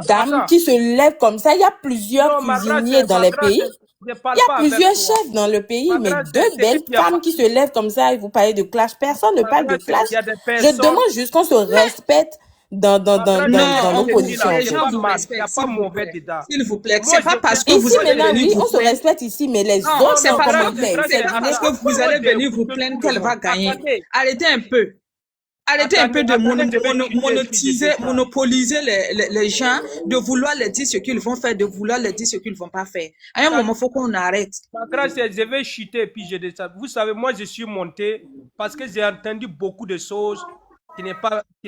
dame qui se lève comme ça. Il y a plusieurs cuisiniers dans les pays. Il y a plusieurs chefs dans le pays, mais deux belles femmes qui se lèvent comme ça et vous parlez de clash. Personne ne parle de clash. Je demande juste qu'on se respecte dans nos positions. Les gens vous respectent, s'il vous plaît. C'est pas parce que vous allez venir vous on se respecte ici, mais les autres c'est pas parce que vous allez venir vous plaindre qu'elle va gagner. Arrêtez un peu. Arrêtez un peu de monopoliser les gens, de vouloir leur dire ce qu'ils vont faire, de vouloir leur dire ce qu'ils ne vont pas faire. À un moment, il faut qu'on arrête. Je vais chuter et puis je descends. Vous savez, moi, je suis monté parce que j'ai entendu beaucoup de choses qui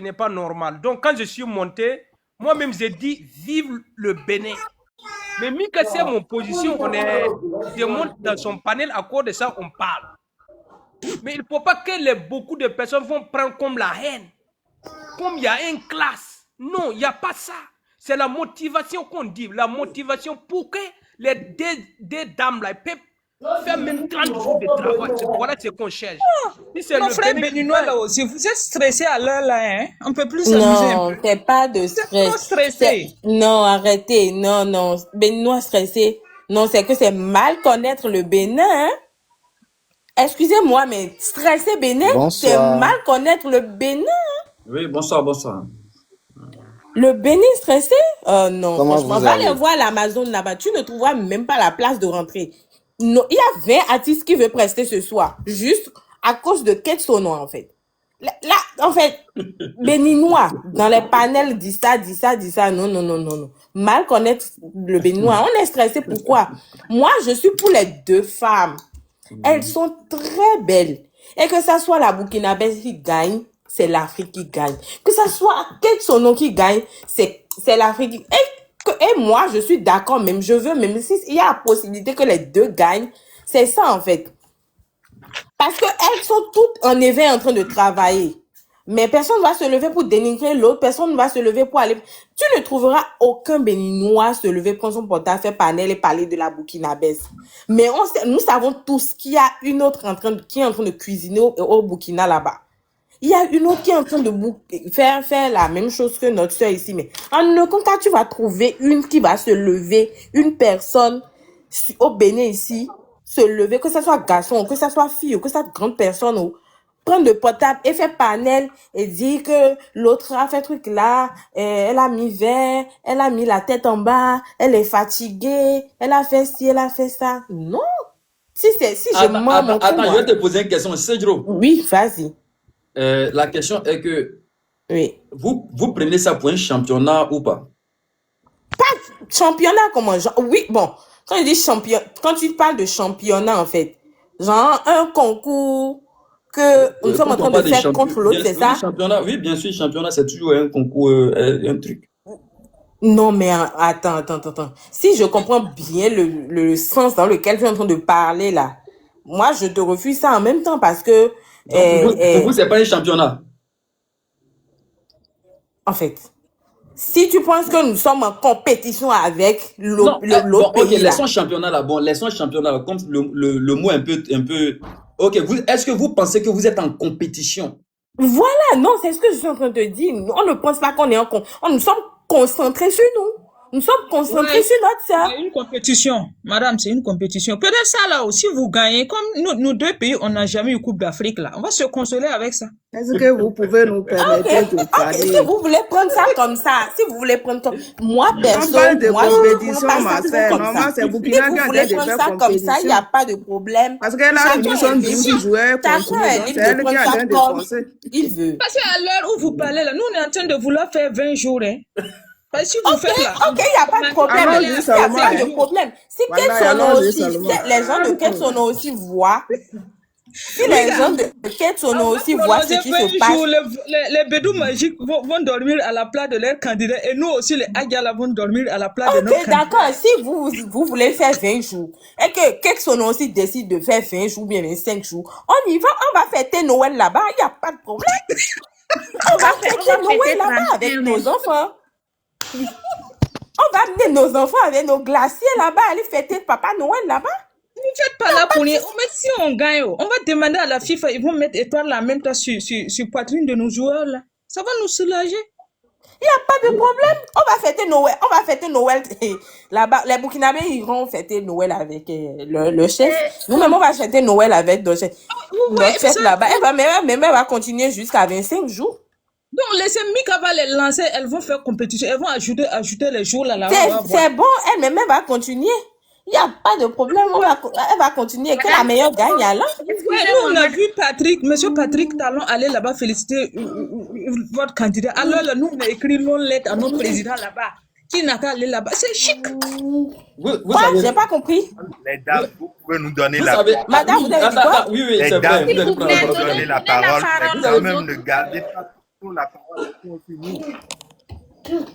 n'est pas normal. Donc, quand je suis monté, moi-même, j'ai dit vive le Bénin. Mais Mika, c'est mon position. Je monte dans son panel, à cause de ça, on parle. Mais il ne faut pas que beaucoup de personnes vont prendre comme la haine. Comme il y a une classe. Non, il n'y a pas ça. C'est la motivation qu'on dit. La motivation pour que les deux dames-là peuvent faire même 30 jours de travail. Voilà ce qu'on cherche. Si mon frère béninois là aussi, vous êtes stressé à l'heure là, hein? On ne peut plus s'amuser. Non, c'est pas de stress. C'est trop stressé. Non, arrêtez. Non. Béninois stressé. Non, c'est que c'est mal connaître le Bénin, hein? Excusez-moi, mais stresser Bénin, c'est mal connaître le Bénin. Oui, bonsoir. Le Bénin stressé? Non, franchement, va aller voir l'Amazon là-bas. Tu ne trouveras même pas la place de rentrer. Non, il y a 20 artistes qui veulent prester ce soir, juste à cause de Kate Sono, en fait. Là, en fait, Béninois, dans les panels, dit ça. Non. Mal connaître le Béninois. On est stressé, pourquoi? Moi, je suis pour les deux femmes. Elles sont très belles. Et que ça soit la Burkinabé qui gagne, c'est l'Afrique qui gagne. Que ça soit Kate Sono qui gagne, c'est l'Afrique qui gagne. Et moi, je suis d'accord, même je veux, même s'il y a la possibilité que les deux gagnent, c'est ça en fait. Parce qu'elles sont toutes en éveil en train de travailler. Mais personne ne va se lever pour dénigrer l'autre, personne ne va se lever pour aller... Tu ne trouveras aucun Béninois se lever, prendre son portable, faire panel et parler de la Burkinabé. Mais nous savons tous qu'il y a une autre qui est en train de cuisiner au Burkina là-bas. Il y a une autre qui est en train de faire la même chose que notre soeur ici. Mais en aucun cas, tu vas trouver une qui va se lever, une personne au Bénin ici, se lever, que ce soit garçon, que ce soit fille, que ce soit grande personne, prendre le portable et faire panel et dire que l'autre a fait truc là, elle a mis vert, elle a mis la tête en bas, elle est fatiguée, elle a fait ci, elle a fait ça. Non. Attends, je vais te poser une question, Cedro. Oui, vas-y. La question est que oui. Vous prenez ça pour un championnat ou pas? Pas championnat comment? Oui, bon. Quand je dis champion, quand tu parles de championnat en fait, genre un concours que nous sommes en train de faire contre l'autre, c'est ça? Championnat, oui, bien sûr, championnat, c'est toujours un concours, un truc. Non, mais attends. Si je comprends bien le sens dans lequel tu es en train de parler là, moi, je te refuse ça en même temps parce que... pour vous, c'est pas un championnat? En fait, si tu penses que nous sommes en compétition avec l'autre pays, ok, laissons championnat là. Bon, laissons championnat là, comme le mot un peu... Ok, est-ce que vous pensez que vous êtes en compétition? Voilà, non, c'est ce que je suis en train de dire. On ne pense pas qu'on est nous sommes concentrés sur nous. Nous sommes concentrés sur notre sœur. C'est une compétition, madame, c'est une compétition. Peut-être ça là aussi, vous gagnez. Comme nous deux pays, on n'a jamais eu Coupe d'Afrique là. On va se consoler avec ça. Est-ce que vous pouvez nous permettre de parler? Si vous voulez prendre ça comme ça, si vous voulez prendre comme... Moi, personne, on parle de compétition, ma sœur. Normalement, c'est Burkina qui a de faire ça comme ça, il n'y a pas de problème. Parce qu'elle a dit son 12 joueurs continue. C'est elle qui a train de forcer. Il veut. Parce qu'à l'heure où vous parlez là, nous on est en train de vouloir faire 20 jours, hein. Si vous faites là, il n'y a pas de problème. Il n'y a pas de problème. Si les gens de Kate Sono aussi voient, si les gens de Kate Sono aussi voient ce qui se passe. Les bédous magiques vont dormir à la place de leurs candidats et nous aussi, les Agala vont dormir à la place de nos candidats. D'accord. Si vous voulez faire 20 jours et que Kate Sono aussi décide de faire 20 jours, bien 25 jours, on y va, on va fêter Noël là-bas, il n'y a pas de problème. On va fêter Noël là-bas avec nos enfants. On va amener nos enfants avec nos glaciers là-bas, aller fêter Papa Noël là-bas. Vous ne faites pas là pour nous. Mais si on gagne, on va demander à la FIFA, ils vont mettre étoile là en même temps sur poitrine de nos joueurs là. Ça va nous soulager. Il n'y a pas de problème. On va fêter Noël. Là-bas, les Burkinabés iront fêter Noël avec le chef. Nous-mêmes, on va fêter Noël avec notre chef. Notre chef là-bas, elle va continuer jusqu'à 25 jours. Donc, laissez Mika va les lancer, elles vont faire compétition, elles vont ajouter les jours là. C'est bon, elle-même va continuer. Il n'y a pas de problème, elle va continuer. Que la meilleure gagne alors. Nous, on a vu monsieur Patrick Talon aller là-bas féliciter votre candidat. Alors, là, nous, on a écrit une lettre à notre président là-bas. Qui n'a qu'à aller là-bas. C'est chic. Je n'ai pas compris. Les dames, vous pouvez nous donner la parole. Madame, vous avez dit quoi? Oui, Les c'est dames, vrai. vous pouvez nous donner la parole. Mais quand même, ne gardez pas la parole pour nous.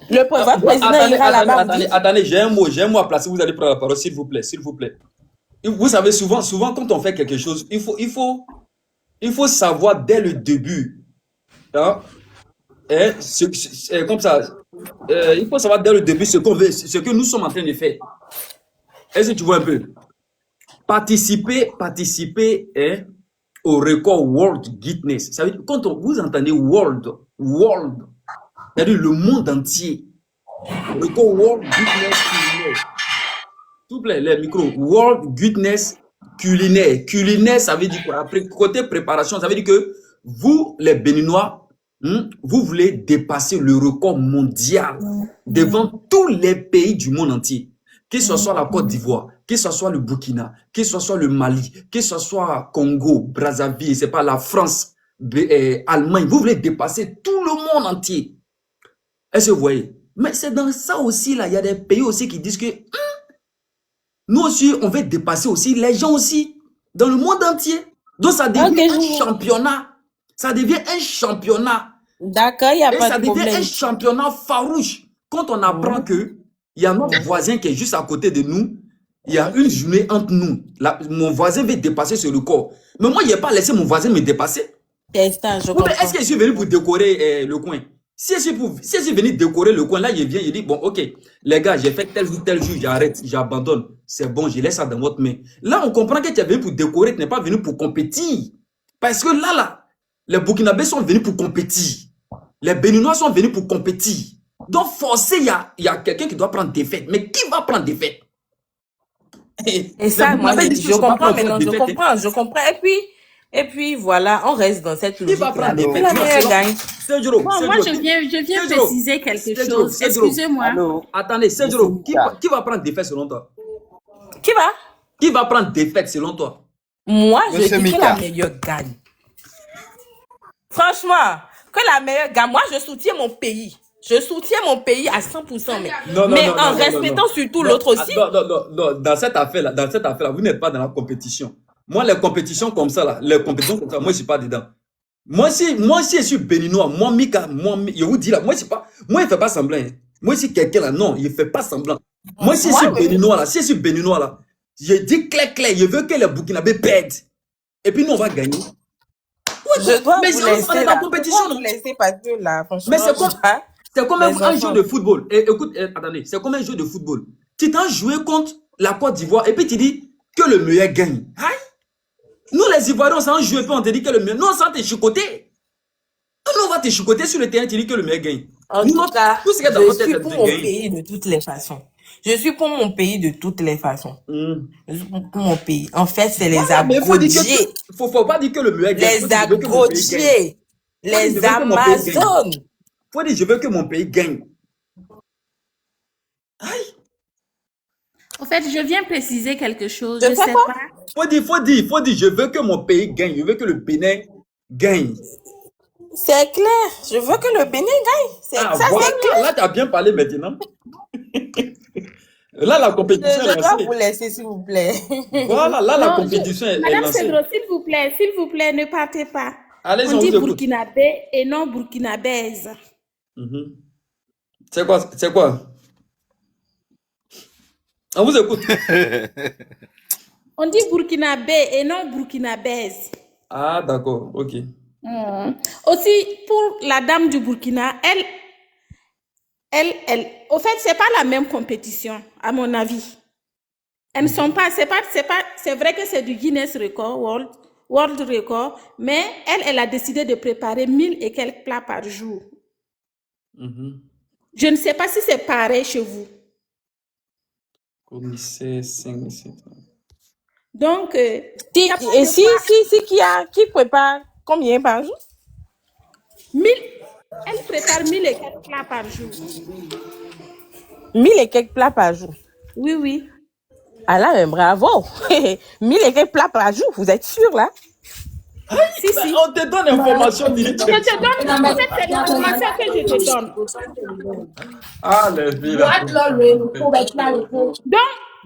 Le président ira là-bas. Attendez, j'ai un mot à placer. Vous allez prendre la parole, s'il vous plaît. Vous savez, souvent, quand on fait quelque chose, il faut savoir dès le début. Hein, comme ça. Il faut savoir dès le début ce qu'on veut, ce que nous sommes en train de faire. Est-ce que tu vois un peu? Participer au record World Guinness. Ça veut dire, quand vous entendez World, c'est-à-dire le monde entier. Record World Guinness culinaire. S'il vous plaît, les micros. World Guinness culinaire. Culinaire, ça veut dire quoi? Après, côté préparation, ça veut dire que vous, les Béninois, vous voulez dépasser le record mondial devant tous les pays du monde entier. Que ce soit la Côte d'Ivoire, que ce soit le Burkina, que ce soit le Mali, que ce soit Congo, Brazzaville, c'est pas la France, Allemagne. Vous voulez dépasser tout le monde entier. Est-ce que vous voyez? Mais c'est dans ça aussi, là, il y a des pays aussi qui disent que nous aussi, on veut dépasser aussi les gens aussi dans le monde entier. Donc ça devient un championnat. Ça devient un championnat. D'accord, il n'y a pas de problème. Ça devient un championnat farouche. Quand on apprend que il y a notre voisin qui est juste à côté de nous, il y a une journée entre nous. Mon voisin veut dépasser ce record. Mais moi, je n'ai pas laissé mon voisin me dépasser. Est-ce que je suis venu pour décorer le coin? Si je suis venu décorer le coin, là, je viens, je dis, bon, ok, les gars, j'ai fait tel jour, j'arrête, j'abandonne. C'est bon, je laisse ça dans votre main. Là, on comprend que tu es venu pour décorer, tu n'es pas venu pour compétir. Parce que là, les Burkinabés sont venus pour compétir. Les Béninois sont venus pour compétir. Donc, forcé, il y a quelqu'un qui doit prendre des fêtes. Mais qui va prendre des fêtes? Et ça, moi, je comprends maintenant, je comprends. Et puis, voilà, on reste dans cette logique. Bon, moi, je viens préciser quelque chose. Excusez-moi. Attendez, Cédro, qui va prendre des fêtes selon toi? Qui va prendre des fêtes selon toi? Moi, je dis que la meilleure gagne. Franchement, que la meilleure gagne. Moi, je soutiens mon pays. Je soutiens mon pays à 100%. Mais en respectant surtout l'autre aussi. Non, dans cette affaire-là, vous n'êtes pas dans la compétition. Moi, les compétitions comme ça, moi, je ne suis pas dedans. Moi, si je suis béninois, Mika, je vous dis là, moi, il ne fait pas semblant. Hein. Moi, si quelqu'un là, non, il ne fait pas semblant. Moi, si je suis béninois là, je dis clair, je veux que les Burkinabés perdent. Et puis, nous, on va gagner. Je dois vous laisser la compétition, non? Laisser parce que là, franchement, mais c'est comme un jeu de football. Écoute, attendez, c'est comme un jeu de football. Tu t'as joué contre la Côte d'Ivoire et puis tu dis que le meilleur gagne. Aïe. Nous, les Ivoiriens, on s'en joue et puis on te dit que le meilleur. Nous, on s'en te chicoter. Nous, on va te chicoter sur le terrain, tu dis que le meilleur gagne. En tout cas, je suis pour mon pays de toutes les façons. Je suis pour mon pays de toutes les façons. Je suis pour mon pays. En fait, c'est les agrodiers. Faut pas dire que le meilleur gagne. Les agrodiers. Les Amazones. Faut dire, je veux que mon pays gagne. Aïe. En fait, je viens préciser quelque chose. Je sais pas. Faut dire, je veux que mon pays gagne. Je veux que le Bénin gagne. C'est clair. Je veux que le Bénin gagne. C'est clair. Là, tu as bien parlé maintenant. Là, la compétition est lancée. Je dois vous laisser, s'il vous plaît. Voilà, là, la compétition est lancée. Madame Cédro, s'il vous plaît, ne partez pas. Allez, on dit burkinabé et non burkinabèse. C'est quoi? On vous écoute. On dit burkinabé et non burkinabèse. Ah, d'accord, ok. Aussi, pour la dame du Burkina, elle, au fait, c'est pas la même compétition, à mon avis. Elles ne sont pas, c'est vrai que c'est du Guinness Record, World Record, mais elle a décidé de préparer 1000 et quelques plats par jour. Je ne sais pas si c'est pareil chez vous. Commissaire 5, 7. Donc, qui prépare combien par jour? 1000. Elle prépare 1000 et quelques plats par jour. 1000 et quelques plats par jour? Oui, oui. Ah là, mais bravo. 1000 et quelques plats par jour, vous êtes sûr là? Si. On te donne l'information directe. Je te donne, en fait, c'est l'information que je te donne. Ah, les filles. Donc,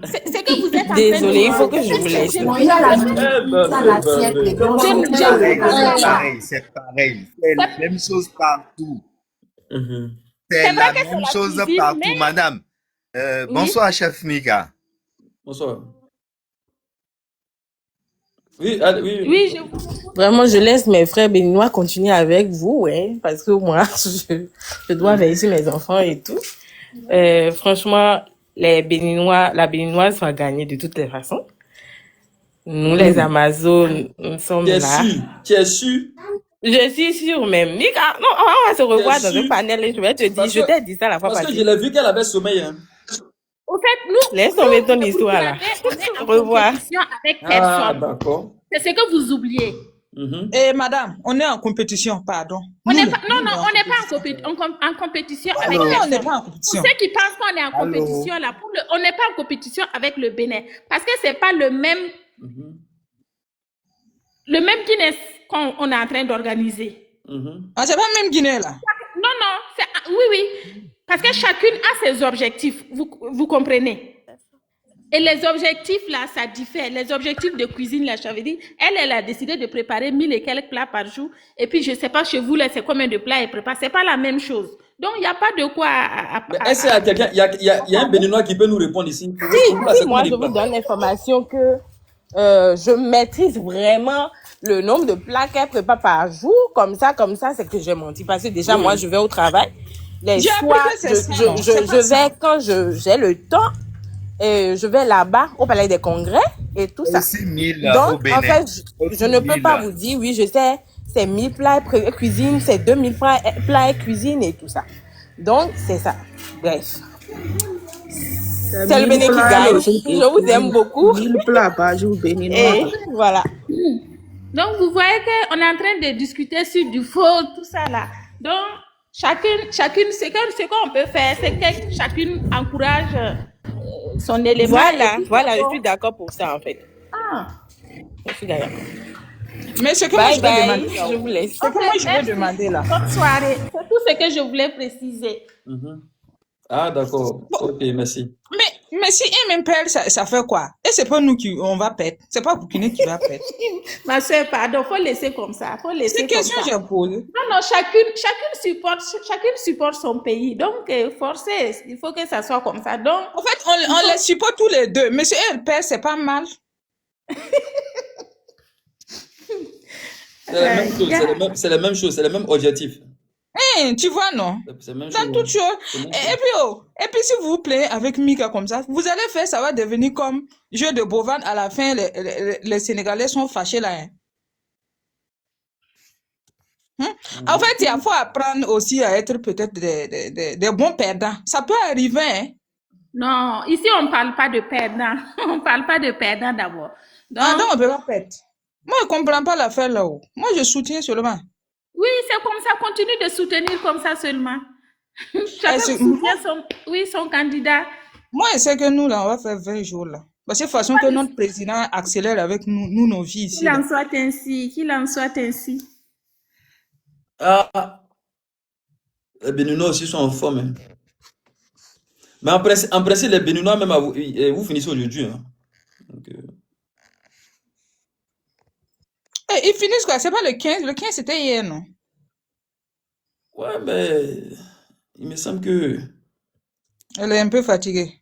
c'est que vous êtes en Désolée, il faut que je vous laisse. C'est pareil. C'est la même chose partout. C'est C'est la vrai que même c'est la chose cuisine, partout, mais- madame. Bonsoir, chef Mika. Bonsoir. Oui, allez, oui. Oui, Vraiment, je laisse mes frères béninois continuer avec vous, hein, parce que moi, je dois veiller mes enfants et tout. Franchement, la béninoise va gagner de toutes les façons. Nous, les Amazones, nous sommes là. Tu es sûr? Je suis sûre même. Mika, non, on va se revoir dans un panel et je vais te dire, je t'ai dit ça la fois Parce que passée. je l'ai vu qu'elle avait sommeil. Hein. au fait, nous, Laisse tomber ton histoire là. on est en Revoir. compétition avec Ah, personne. d'accord. C'est ce que vous oubliez. Et madame, on est en compétition, pardon. On n'est Nous, pas, nous, non, on on est n'est pas en compétition avec Non, on personne. n'est pas en Pour compétition. ceux qui pensent qu'on est en compétition, là, on n'est pas en compétition avec le Bénin. Parce que c'est pas le même Guinness qu'on est en train d'organiser. Ah, c'est pas même Guinée, là. Non, oui. Parce que chacune a ses objectifs. Vous comprenez? Et les objectifs, là, ça diffère. Les objectifs de cuisine, là, je veux dire, elle a décidé de préparer 1000 et quelques plats par jour. Et puis, je sais pas, chez vous, là, c'est combien de plats elle prépare. C'est pas la même chose. Donc, il n'y a pas de quoi Est-ce qu'il y a quelqu'un, il y a un béninois qui peut nous répondre ici? Si, moi, je vous donne l'information que je maîtrise vraiment le nombre de plats qu'elle prépare par jour. Comme ça, c'est que j'ai menti. Parce que déjà, moi, je vais au travail. Les J'ai appris soirs, que c'est ça, non, c'est pas je ça. vais quand j'ai le temps. Et je vais là-bas au Palais des Congrès et tout ça. Aussi 1000 au Donc, Bénin. en fait, je ne peux 1000. pas vous dire, oui, je sais, c'est 1000 plats et cuisine, c'est 2000 plats et cuisine et tout ça. Donc, c'est ça. Bref. C'est le Bénin qui gagne. Je vous aime beaucoup. 1000 plats par jour, béninois. Et voilà. Donc, vous voyez qu'on est en train de discuter sur du faux, tout ça là. Donc, chacune, ce qu'on peut faire, c'est que chacune encourage son élément. Voilà, je suis d'accord pour ça en fait. Je suis d'accord. Mais ce que moi, Bye je vais bye, demander, je vous laisse. ce que moi, je vais demander, là. Bonne soirée. C'est tout ce que je voulais préciser. Ah, d'accord. Ok, merci. Mais si un même perd, ça fait quoi? Et c'est pas nous qui on va perdre. C'est pas Burkina qui va perdre. Ma soeur, pardon, faut laisser comme ça. Faut laisser C'est une comme question ça. que j'ai posée. Non, chacune supporte son pays. Donc, forcé, il faut que ça soit comme ça. Donc, En fait, on les supporte tous les deux. Mais si elle perd, c'est pas mal. C'est la même chose, c'est la même chose, c'est le même objectif. Hein, tu vois, non? C'est la même Dans chose. toute chose. C'est la même Et puis, si vous vous plaignez avec Mika comme ça, vous allez faire, ça va devenir comme jeu de bovin. À la fin, les Sénégalais sont fâchés là. En fait, il faut apprendre aussi à être peut-être des bons perdants. Ça peut arriver, hein. non, ici, on ne parle pas de perdant. On ne parle pas de perdant d'abord. Donc, Ah, donc on peut pas perdre. Moi, je comprends pas l'affaire là-haut. Moi, je soutiens seulement. oui, c'est comme ça. Continue de soutenir comme ça seulement. Chacun c'est- soutient son candidat. Moi, je sais que nous, là, on va faire 20 jours, là. Parce que de toute façon, que notre président accélère avec nous nos vies ici. Qu'il là. en soit ainsi. Qu'il en soit ainsi. Ah, les Béninois aussi sont en forme. Hein. Mais en principe, les Béninois, même, vous finissez aujourd'hui. Hein. Donc, Et ils finissent quoi? C'est pas le 15. Le 15, c'était hier, non? ouais, mais il me semble que. Elle est un peu fatiguée.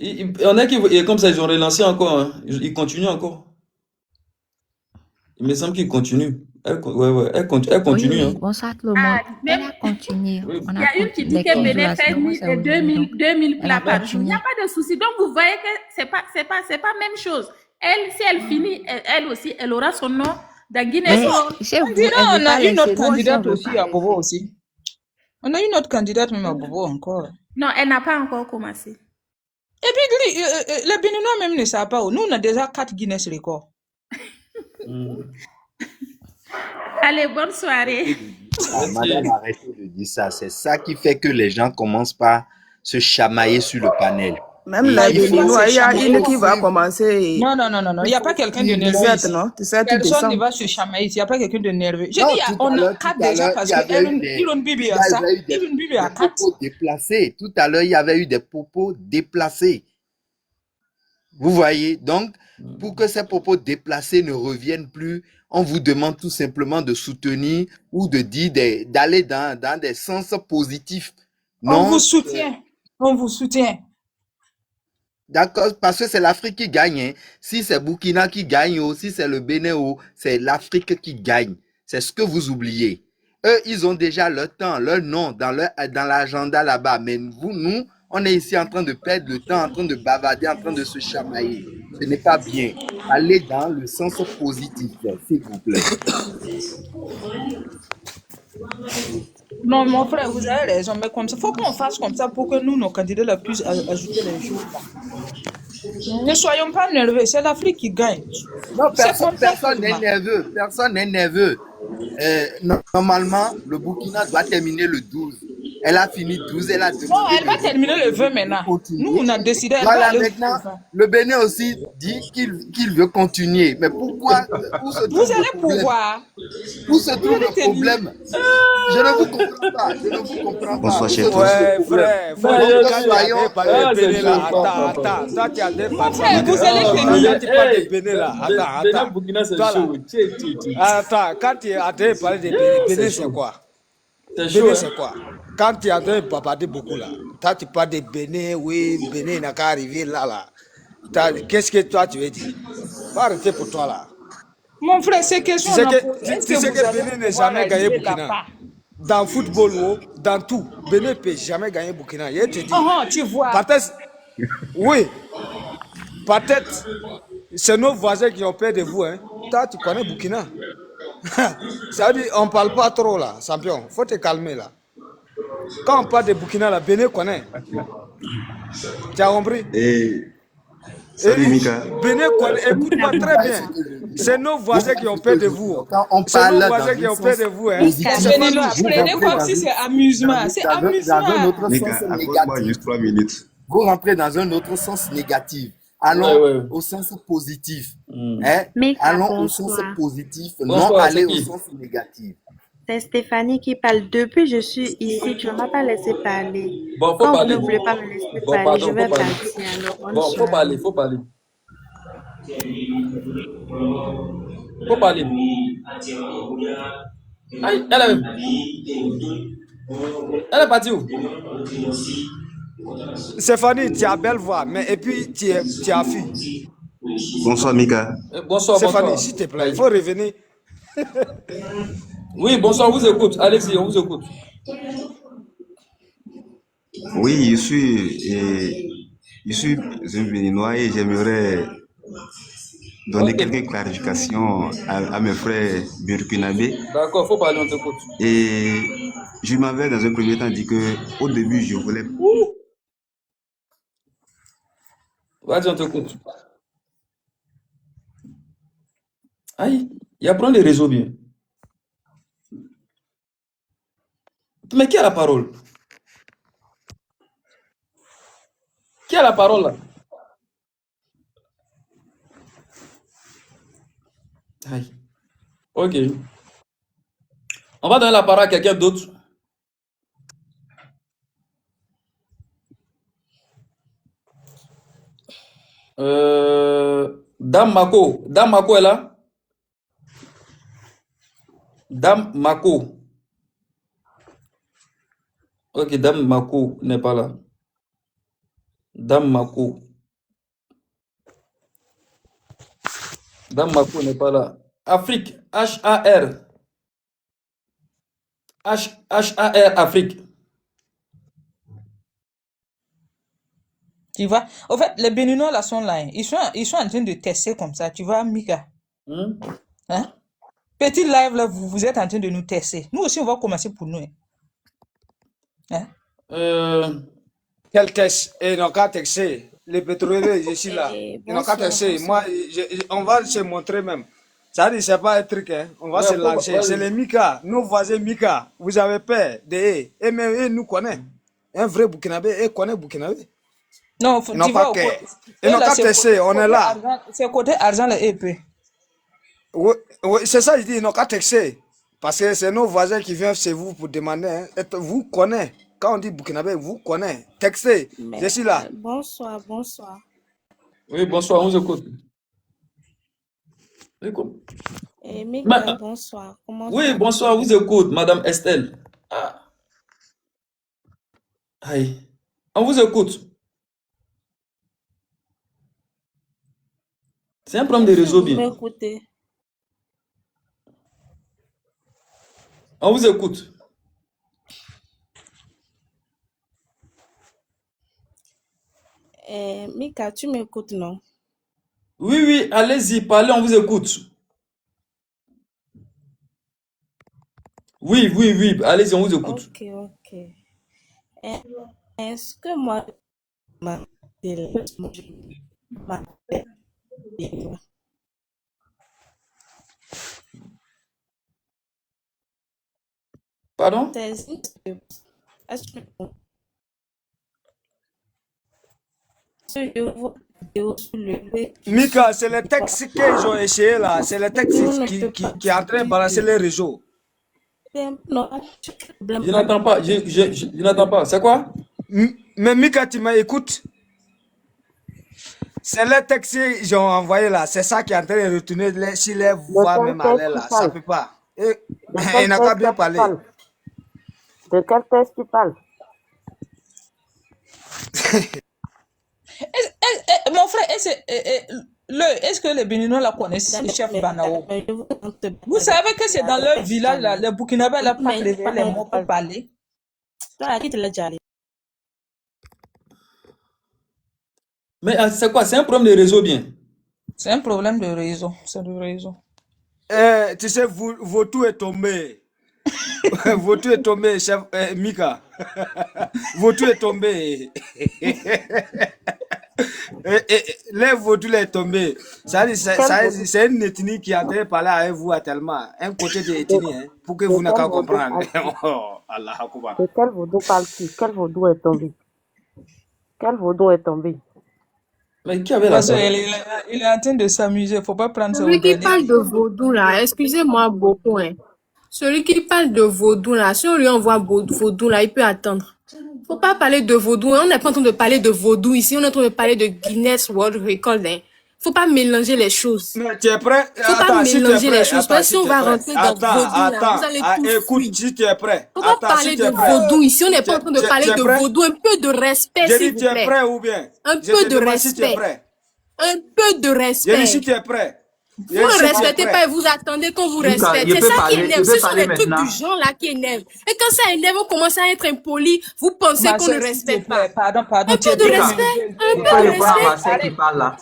On a qui, comme ça, ils ont relancé encore. Hein. Ils continuent encore. Il me semble qu'ils continuent. Elle continue. Oui, Hein. bonsoir tout le monde. même- Elle a continué. Oui. On Il a y a une qui dit les que Bénin congélations, fait moi, c'est aujourd'hui, donc. 2000 Elle a plats par jour. Il n'y a continué. pas de souci. Donc, vous voyez que c'est pas même chose. Elle, si elle finit, elle aussi, elle aura son nom dans Guinness Mais World. chez vous, Dis donc, elle on veut a pas une autre laisser. Nous aussi, on candidate veut aussi pas à Bobo laisser. aussi. On a une autre candidate, même à Bobo encore. Non, elle n'a pas encore commencé. Et puis, les Béninois même ne savent pas. Nous, on a déjà 4 Guinness records. Allez, bonne soirée. Ah, madame, arrêtez de dire ça. C'est ça qui fait que les gens commencent par se chamailler sur le panel. Même Et les il faut Béninois, il y a se une qui va chamailler. commencer. Non. Il n'y a pas quelqu'un de nerveux. 17, ici. non? 17 Personne ne décembre. va se chamailler ici. Il n'y a pas quelqu'un de nerveux. J'ai Non, dit, on a 4 déjà parce il y avait eu que Elon Bibi a il y ça. avait eu Elon Bibi a des 4. propos déplacés. Tout à l'heure, il y avait eu des propos déplacés. Vous voyez? Donc, pour que ces propos déplacés ne reviennent plus, on vous demande tout simplement de soutenir ou de dire d'aller dans des sens positifs. On Non, vous soutient. On vous soutient. d'accord, parce que c'est l'Afrique qui gagne. Hein. Si c'est Burkina qui gagne, ou si c'est le Bénin, c'est l'Afrique qui gagne. C'est ce que vous oubliez. Eux, ils ont déjà leur temps, leur nom dans l'agenda là-bas. Mais nous, on est ici en train de perdre le temps, en train de bavarder, en train de se chamailler. Ce n'est pas bien. Allez dans le sens positif, s'il vous plaît. Non, mon frère, vous avez raison, mais comme ça, il faut qu'on fasse comme ça pour que nous, nos candidats, là, puissent ajouter les jours. Ne soyons pas nerveux, c'est l'Afrique qui gagne. Non, C'est comme ça personne n'est seulement. nerveux. Personne n'est nerveux. Normalement, le Burkina doit terminer le 12. Elle a fini 12, elle a demandé. Non, elle va terminer le 20 maintenant. Continuer. Nous, on a décidé. Elle va Voilà, aller maintenant, au 20. le Bénin aussi dit qu'il veut continuer. Mais pourquoi? Où se Vous trouve le allez problème? pouvoir. Où se trouve allez le problème? Je ne vous comprends pas. Je ne vous comprends pas. Bonsoir, Où se chef. trouve Ouais, le problème? frère, Donc, quand soyons- tu as parlé de Bénin là, attends. Toi, tu as des Mon frère, vous allez tenir. Quand tu parles de Bénin là, attends. Toi, là. Attends, quand tu as parlé de Bénin, Bénin c'est quoi? Bénin c'est quoi? Quand tu as parlé beaucoup là, toi tu parles de Bénin, oui, Bénin n'a qu'à arriver là. Qu'est-ce que toi tu veux dire? Va arrêter pour toi là. Mon frère, c'est question. Tu sais on a que, posé. Est-ce tu sais vous que allez Bénin n'est pouvoir jamais gagné arriver Burkina. là-bas? Dans le football, dans tout, Bénin ne peut jamais gagner Burkina. Je te dis. Tu vois. Peut-être, oui, peut-être, c'est nos voisins qui ont peur de vous. Hein. Toi, tu connais Burkina. Ça veut dire, on ne parle pas trop là, champion. Il faut te calmer là. Quand on parle de Burkina, là, Bénin connaît. Tu as compris? Salut Mika. Bénin connaît, écoute-moi très bien. C'est nos voisins qui ont peur de vous. Quand on C'est parle nos dans voisins qui un ont peur sens de vous. Hein. positif, Béninois, vous prenez rentrez comme dans si une- c'est amusement. C'est dans un amusement. autre Mika, sens accorde-moi négatif. juste 3 minutes. Vous rentrez dans un autre sens négatif. Allons au sens positif. Hein? Mika, Allons au sens bonsoir. positif, non aller au sens négatif. C'est Stéphanie qui parle. Depuis je suis ici, tu ne m'as pas laissé parler. Bon, faut Quand vous parler. ne voulez pas me laisser Bon, parler, pardon, je vais faut parler. partir. Alors, bonne Bon, faut soirée. parler, faut parler. Faut parler. Aïe, elle est partie où? Stéphanie, tu as belle voix, mais et puis tu as fille. Bonsoir Mika. Bonsoir, Stéphanie, bonsoir. s'il te plaît, il faut revenir. Oui, bonsoir, on vous écoute. Allez-y, on vous écoute. Oui, je suis un Béninois et j'aimerais donner Ok. quelques clarifications à mes frères burkinabés. D'accord, faut parler, on t'écoute. Et je m'avais dans un premier temps dit que au début je voulais. Vas-y, on t'écoute. Aïe, il y a prendre les réseaux bien. Mais qui a la parole? Qui a la parole là? Aïe. Ok. On va donner la parole à quelqu'un d'autre. Dame Mako. Dame Mako est là? Dame Mako. Ok, Dame Mako n'est pas là. Dame Mako. Dame Mako n'est pas là. Afrique. H-A-R. H-A-R Afrique. Tu vois? En fait, les Béninois là sont là. Hein. Ils sont en train de tester comme ça. Tu vois, Mika? Hein? Petit live là, vous êtes en train de nous tester. Nous aussi, on va commencer pour nous. Hein. Hein? Quel test? Ils n'ont qu'à texter. Les pétroliers, je suis là. Ils n'ont qu'à texter. Moi, on va se montrer même. Ça dit, c'est pas un truc, hein. On va se lancer. C'est les Mika, nos voisins Mika. Vous avez peur de eux. Et même eux nous connaissent. Un vrai Burkinabé, eux connaissent Burkinabé. Non, ils n'ont pas qu'à. Ils n'ont qu'à texter, on est là. C'est côté argent, le EP. Oui, c'est ça, je dis, ils n'ont qu'à texter. Parce que c'est nos voisins qui viennent chez vous pour demander. Hein. Vous connaissez. Quand on dit Burkinabé, vous connaissez. Textez. Je suis là. Bonsoir, bonsoir. Oui, bonsoir, on vous écoute. Mika, bonsoir. Oui, bonsoir, vous écoute, Madame Estelle. Ah. Aïe. On vous écoute. C'est un problème de réseau bien. On vous écoute. Mika, tu m'écoutes, non? Oui, oui, allez-y, parlez, on vous écoute. Oui, oui, oui, allez-y, on vous écoute. Ok, ok. Est-ce que moi, Pardon? Mika, c'est le texte qu'ils ont essayé là. C'est le texte qui est en train de balancer les réseaux. Je n'entends pas. Je n'entends pas. C'est quoi? Mais Mika, tu m'écoutes? C'est le texte qu'ils ont envoyé là. C'est ça qui est en train de retourner si les voix même aller là. Ça ne peut pas. Il n'a qu'à bien parler. De quel texte tu parles? Mon frère, est-ce que les Béninois la connaissent, le chef Banao? Vous savez que c'est dans leur village, là, les Burkinabés n'ont pas réveillé les mots pour parler. Mais c'est quoi? C'est un problème de réseau bien? C'est un problème de réseau. C'est du réseau. Tu sais, Vautou est tombé. Vautou est tombé, chef Mika. Vautou est tombé. Les Vautou est tombé. C'est une ethnie qui a parlé avec vous tellement. Un côté de l'ethnie, hein, pour que vous n'ayez qu'à comprendre. Oh, Allah Akbar. De quel vaudou parles-tu? Quel vaudou est tombé? Quel vaudou est tombé? Mais qui avait la Parce qu'il est en train de s'amuser. Il ne faut pas prendre ça au Celui qui dernier. parle de vaudou là, excusez-moi beaucoup, hein. Celui qui parle de vaudou là, si on lui envoie vaudou là, il peut attendre. Faut pas parler de vaudou. On n'est pas en train de parler de vaudou ici, on est en train de parler de Guinness World Record. Hein. Faut pas mélanger les choses. Mais tu es prêt? Faut pas mélanger les choses. Parce que si on va rentrer dans vaudou là, vous allez tout écoute, si tu es prêt. Faut pas parler de vaudou ici, on n'est pas en train de parler de vaudou. Un peu de respect, s'il vous plaît. Tu es prêt ou bien? Un peu de respect. Un peu de respect. Je dis si tu es prêt. Vous ne respectez pas et vous attendez qu'on vous respecte. C'est ça qui énerve. Ce sont les trucs du genre là qui énervent. Et quand ça énerve, on commence à être impoli. Vous pensez qu'on ne respecte pas. Pardon. Un peu de respect. Un peu de respect.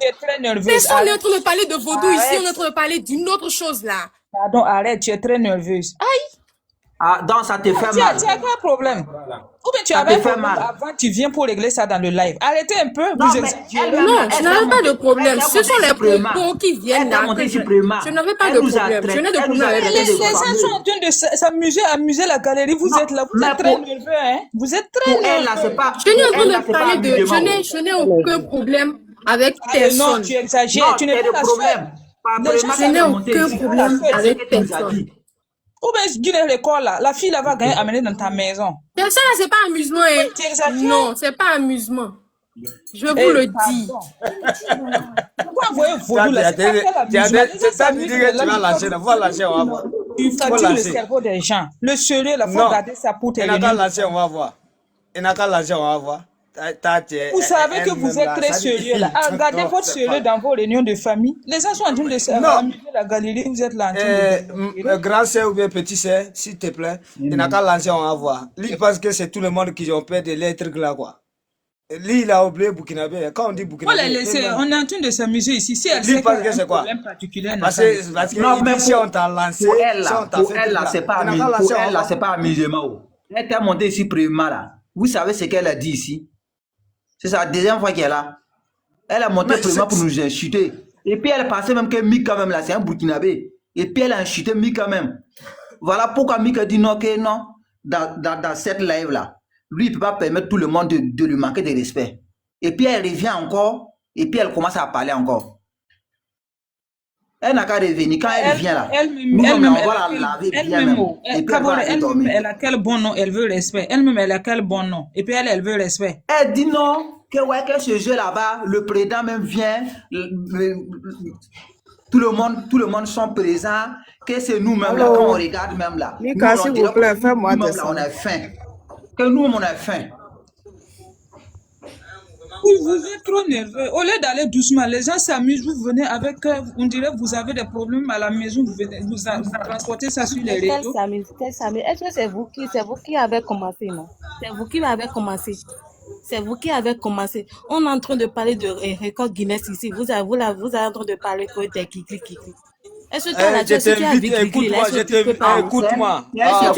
Tu es très nerveuse. Personne n'est en train de parler de vaudou ici. On est en train de parler d'une autre chose là. Pardon, arrête. Tu es très nerveuse. Aïe. Ah, donc ça te fait mal. Tu as quel problème? Ou bien tu avais un problème avant, tu viens pour régler ça dans le live. Arrêtez un peu, vous exagérez. Non, je n'avais pas de problème. Ce sont les propos qui viennent là. Je n'avais pas de problème. Je n'ai de problème avec les gens sont en train de s'amuser, amuser la galerie. Vous êtes là, vous êtes très nerveux, hein? Vous êtes très nerveux. Je n'ai en train de parler de... Je n'ai aucun problème avec personne. Non, tu exagères. Tu n'es pas la seule. Je n'ai aucun problème avec personne. Ou bien Guinée l'école là, la fille là va gagner amener dans ta maison. Ça là, c'est pas amusement, hein. Non, c'est pas amusement. Je vous le dis. Pourquoi envoyer vaudou là? C'est ça, tu dis que tu vas lâcher, on va lâcher, on va voir. Tu fatigues le cerveau des gens. Le sérieux là, faut garder ça pour te il n'a qu'à lâcher, on va voir. Il n'a qu'à lâcher, on va voir. Vous savez que vous êtes très sérieux là. Regardez votre sérieux dans vos réunions de famille. Les gens sont en train de s'amuser la galerie. Vous êtes là en train de... Grand sœur ou bien petit sœur, s'il te plaît, il n'a qu'à lancer, on va voir. Lui, parce que c'est tout le monde qui ont peur de les trucs là, quoi. Lui, il a oublié Burkinabé. Quand on dit Burkinabé... On est en train de s'amuser ici. Si elle sait qu'il y a un problème particulier... Parce que non, mais si on t'a lancé... Pour elle là, c'est pas amusement. Elle était montée ici premièrement là. Vous savez ce qu'elle a dit ici? C'est sa deuxième fois qu'elle est là. Elle a monté premièrement pour nous insulter. Et puis elle pensait même que Mika même là, c'est un Burkinabé. Et puis elle a insulté Mika même. Voilà pourquoi Mika dit non, que non, dans cette live là, lui il ne peut pas permettre tout le monde de lui manquer de respect. Et puis elle revient encore, et puis elle commence à parler encore. Elle n'a qu'à revenir. Quand elle revient là, elle-même, on va la laver bien même. Et puis elle-même, elle a quel bon nom, elle veut respect. Elle-même, elle a quel bon nom. Et puis elle veut respect. Elle dit non, que ce jeu là-bas, le président même vient, tout le monde sont présents, que c'est nous-mêmes là, quand on regarde même là. Mika, s'il vous plaît, fais-moi des on a faim. Que nous, on a faim. Vous êtes trop nerveux. Au lieu d'aller doucement, les gens s'amusent, vous venez avec, on dirait que vous avez des problèmes à la maison, vous venez, vous transportez ça sur les réseaux. Est-ce que c'est vous qui avez commencé, non? C'est vous qui avez commencé. C'est vous qui avez commencé. On est en train de parler de record Guinness ici. Vous êtes en train de parler que des kiki. Est-ce que toi, là, tu as vu écoute-moi.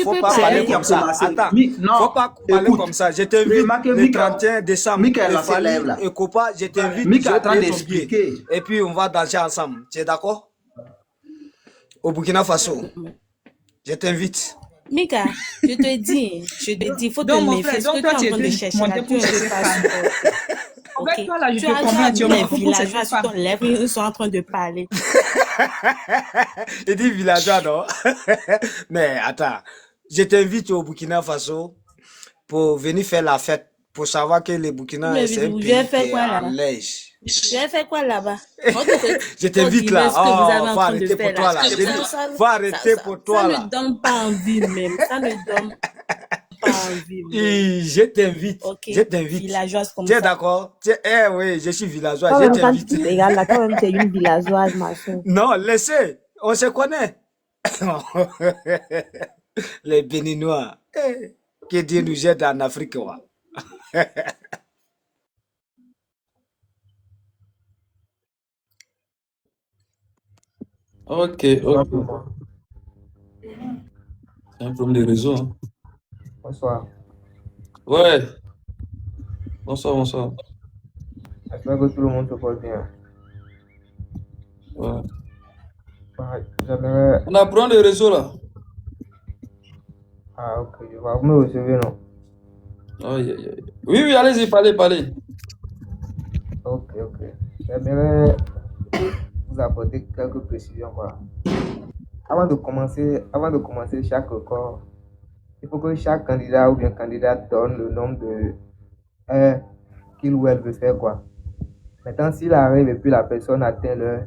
Faut pas parler comme ça. Attends, faut pas parler comme ça. Je t'invite le 31 décembre. Et Copa, je t'invite. Je prends ton billet. Et puis, on va danser ensemble. Tu es d'accord? Au Burkina Faso. Je t'invite. Mika, je te dis, il faut te méfier. Donc, toi, tu es en train de chercher là, tu es pas. Ok, toi là, je te comprends, tu les villageois sur ton lèvre, ils sont en train de parler. Il dit villageois, non? Mais attends, je t'invite au Burkina Faso pour venir faire la fête, pour savoir que le Burkina, c'est un pays qui est en lège. Tu as fait quoi là-bas? Je t'invite là. Faut arrêter pour toi là. Faut arrêter pour toi là. Ça ne donne pas envie même. Ça ne donne pas envie. Je t'invite. Okay. Je t'invite. Villageoise comme ça. Tu es ça. d'accord? Oui, je suis villageoise. Je t'invite. Regarde là, quand même, tu es une villageoise, ma soeur. Non, laissez. On se connaît. Les Béninois. Que Dieu nous aide en Afrique. Ok. C'est un problème de réseau. Hein. Bonsoir. Ouais. Bonsoir. J'espère que tout le monde se porte bien. Ouais. J'aimerais... On a un problème de réseau là. Ah ok, je vois. Vous me recevez, non? Oui, allez-y, parlez. Ok. J'aimerais vous apporter quelques précisions. Voilà. Avant de commencer chaque record, il faut que chaque candidat ou bien candidate donne le nombre de heures qu'il ou elle veut faire quoi. Maintenant, s'il arrive et puis la personne atteint l'heure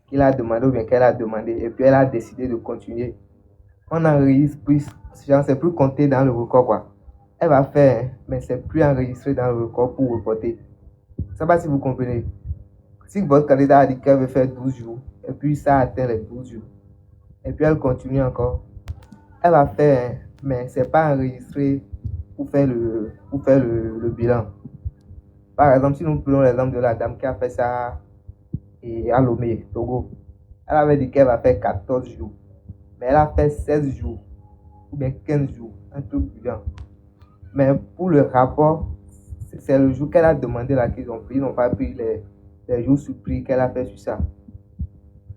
qu'il a demandé ou bien qu'elle a demandé et puis elle a décidé de continuer, on enregistre plus, c'est plus compté dans le record quoi. Elle va faire, mais c'est plus enregistré dans le record pour reporter. Je ne sais pas si vous comprenez. Si votre candidat a dit qu'elle veut faire 12 jours et puis ça atteint les 12 jours et puis elle continue encore, elle va faire, mais c'est pas enregistré pour faire le bilan. Par exemple, si nous prenons l'exemple de la dame qui a fait ça à Lomé, Togo, elle avait dit qu'elle va faire 14 jours, mais elle a fait 16 jours ou bien 15 jours, un truc bilan. Mais pour le rapport, c'est le jour qu'elle a demandé là qu'ils ont pris, ils n'ont pas pris les jours surpris qu'elle a fait sur ça.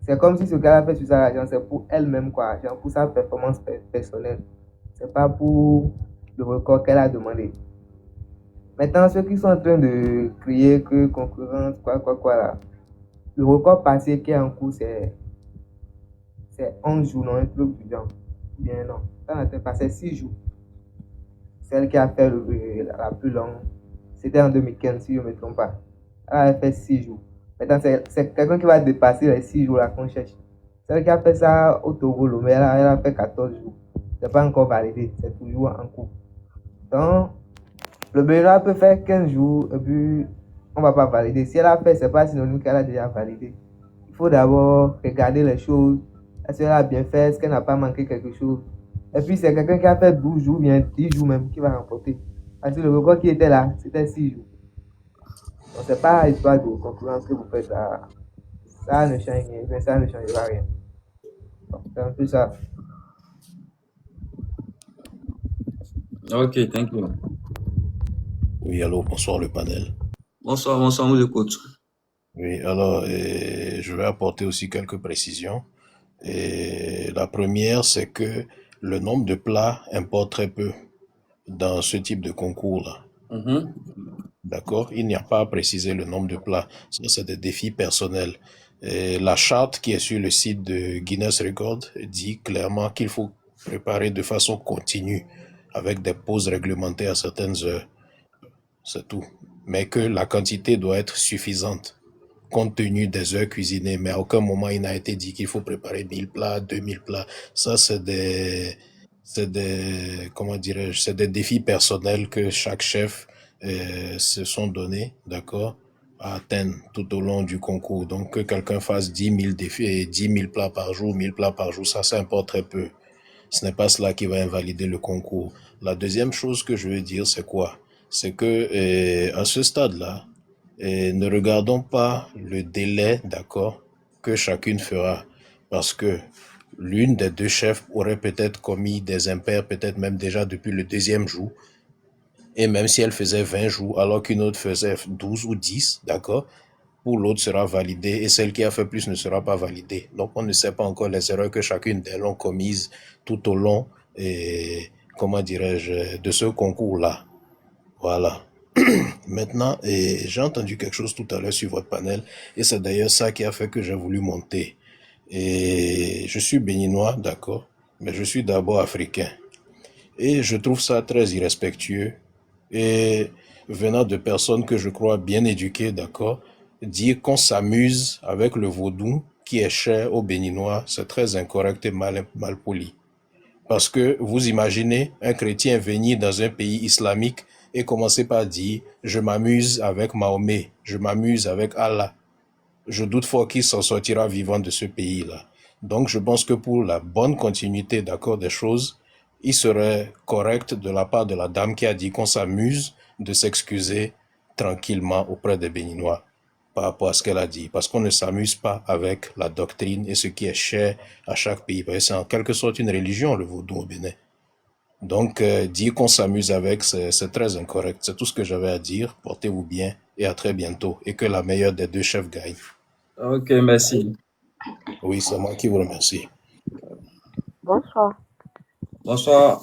C'est comme si ce qu'elle a fait sur ça, c'est pour elle-même, quoi, genre pour sa performance personnelle. C'est pas pour le record qu'elle a demandé. Maintenant, ceux qui sont en train de crier que concurrence, quoi là, le record passé qui est en cours, c'est 11 jours, non, un truc du genre. Bien non, ça n'a pas, c'est 6 jours. Celle qui a fait la plus longue, c'était en 2015, si je ne me trompe pas. Elle a fait 6 jours. Maintenant, c'est quelqu'un qui va dépasser les 6 jours là qu'on cherche. Celle qui a fait ça au Togo, mais elle a fait 14 jours. Ce n'est pas encore validé, c'est toujours en cours. Donc, le Bénin peut faire 15 jours et puis on ne va pas valider. Si elle a fait, ce n'est pas synonyme qu'elle a déjà validé. Il faut d'abord regarder les choses. Est-ce qu'elle a bien fait? Est-ce qu'elle n'a pas manqué quelque chose? Et puis, c'est quelqu'un qui a fait 12 jours, bien 10 jours même, qui va remporter. Parce que le record qui était là, c'était 6 jours. Donc, ce n'est pas histoire de concurrence que vous faites là. Ça ne change rien, mais ça ne changera rien. Donc, c'est un peu ça. Ok, thank you. Oui, allô, bonsoir le panel. Bonsoir, bonsoir, on vous écoute. Oui, alors, je vais apporter aussi quelques précisions. Et la première, c'est que le nombre de plats importe très peu dans ce type de concours-là. D'accord? Il n'y a pas à préciser le nombre de plats. Ça, c'est des défis personnels. Et la charte qui est sur le site de Guinness Records dit clairement qu'il faut préparer de façon continue avec des pauses réglementées à certaines heures. C'est tout. Mais que la quantité doit être suffisante compte tenu des heures cuisinées. Mais à aucun moment il n'a été dit qu'il faut préparer 1000 plats, 2000 plats. Ça, c'est des, comment dirais-je, c'est des défis personnels que chaque chef se sont donnés, d'accord, à atteindre tout au long du concours. Donc, que quelqu'un fasse 10 000 défis, 10 000 plats par jour, 1000 plats par jour, ça importe très peu. Ce n'est pas cela qui va invalider le concours. La deuxième chose que je veux dire, c'est quoi? C'est que à ce stade-là, ne regardons pas le délai, d'accord, que chacune fera. Parce que l'une des deux chefs aurait peut-être commis des impairs, peut-être même déjà depuis le deuxième jour. Et même si elle faisait 20 jours, alors qu'une autre faisait 12 ou 10, d'accord, pour l'autre sera validé et celle qui a fait plus ne sera pas validée. Donc on ne sait pas encore les erreurs que chacune d'elles ont commises tout au long, comment dirais-je, de ce concours-là. Voilà. Maintenant, j'ai entendu quelque chose tout à l'heure sur votre panel et c'est d'ailleurs ça qui a fait que j'ai voulu monter. Et je suis béninois, d'accord, mais je suis d'abord africain. Et je trouve ça très irrespectueux et venant de personnes que je crois bien éduquées, d'accord, dire qu'on s'amuse avec le vaudou qui est cher aux Béninois, c'est très incorrect et mal poli. Parce que vous imaginez un chrétien venir dans un pays islamique et commencer par dire « je m'amuse avec Mahomet, je m'amuse avec Allah ». Je doute fort qu'il s'en sortira vivant de ce pays-là. Donc je pense que pour la bonne continuité, d'accord, des choses, il serait correct de la part de la dame qui a dit qu'on s'amuse de s'excuser tranquillement auprès des Béninois par rapport à ce qu'elle a dit. Parce qu'on ne s'amuse pas avec la doctrine et ce qui est cher à chaque pays. Parce que c'est en quelque sorte une religion, le vaudou au Bénin. Donc, dire qu'on s'amuse avec, c'est très incorrect. C'est tout ce que j'avais à dire. Portez-vous bien et à très bientôt. Et que la meilleure des deux chefs gagne. Ok, merci. Oui, c'est moi qui vous remercie. Bonsoir. Bonsoir.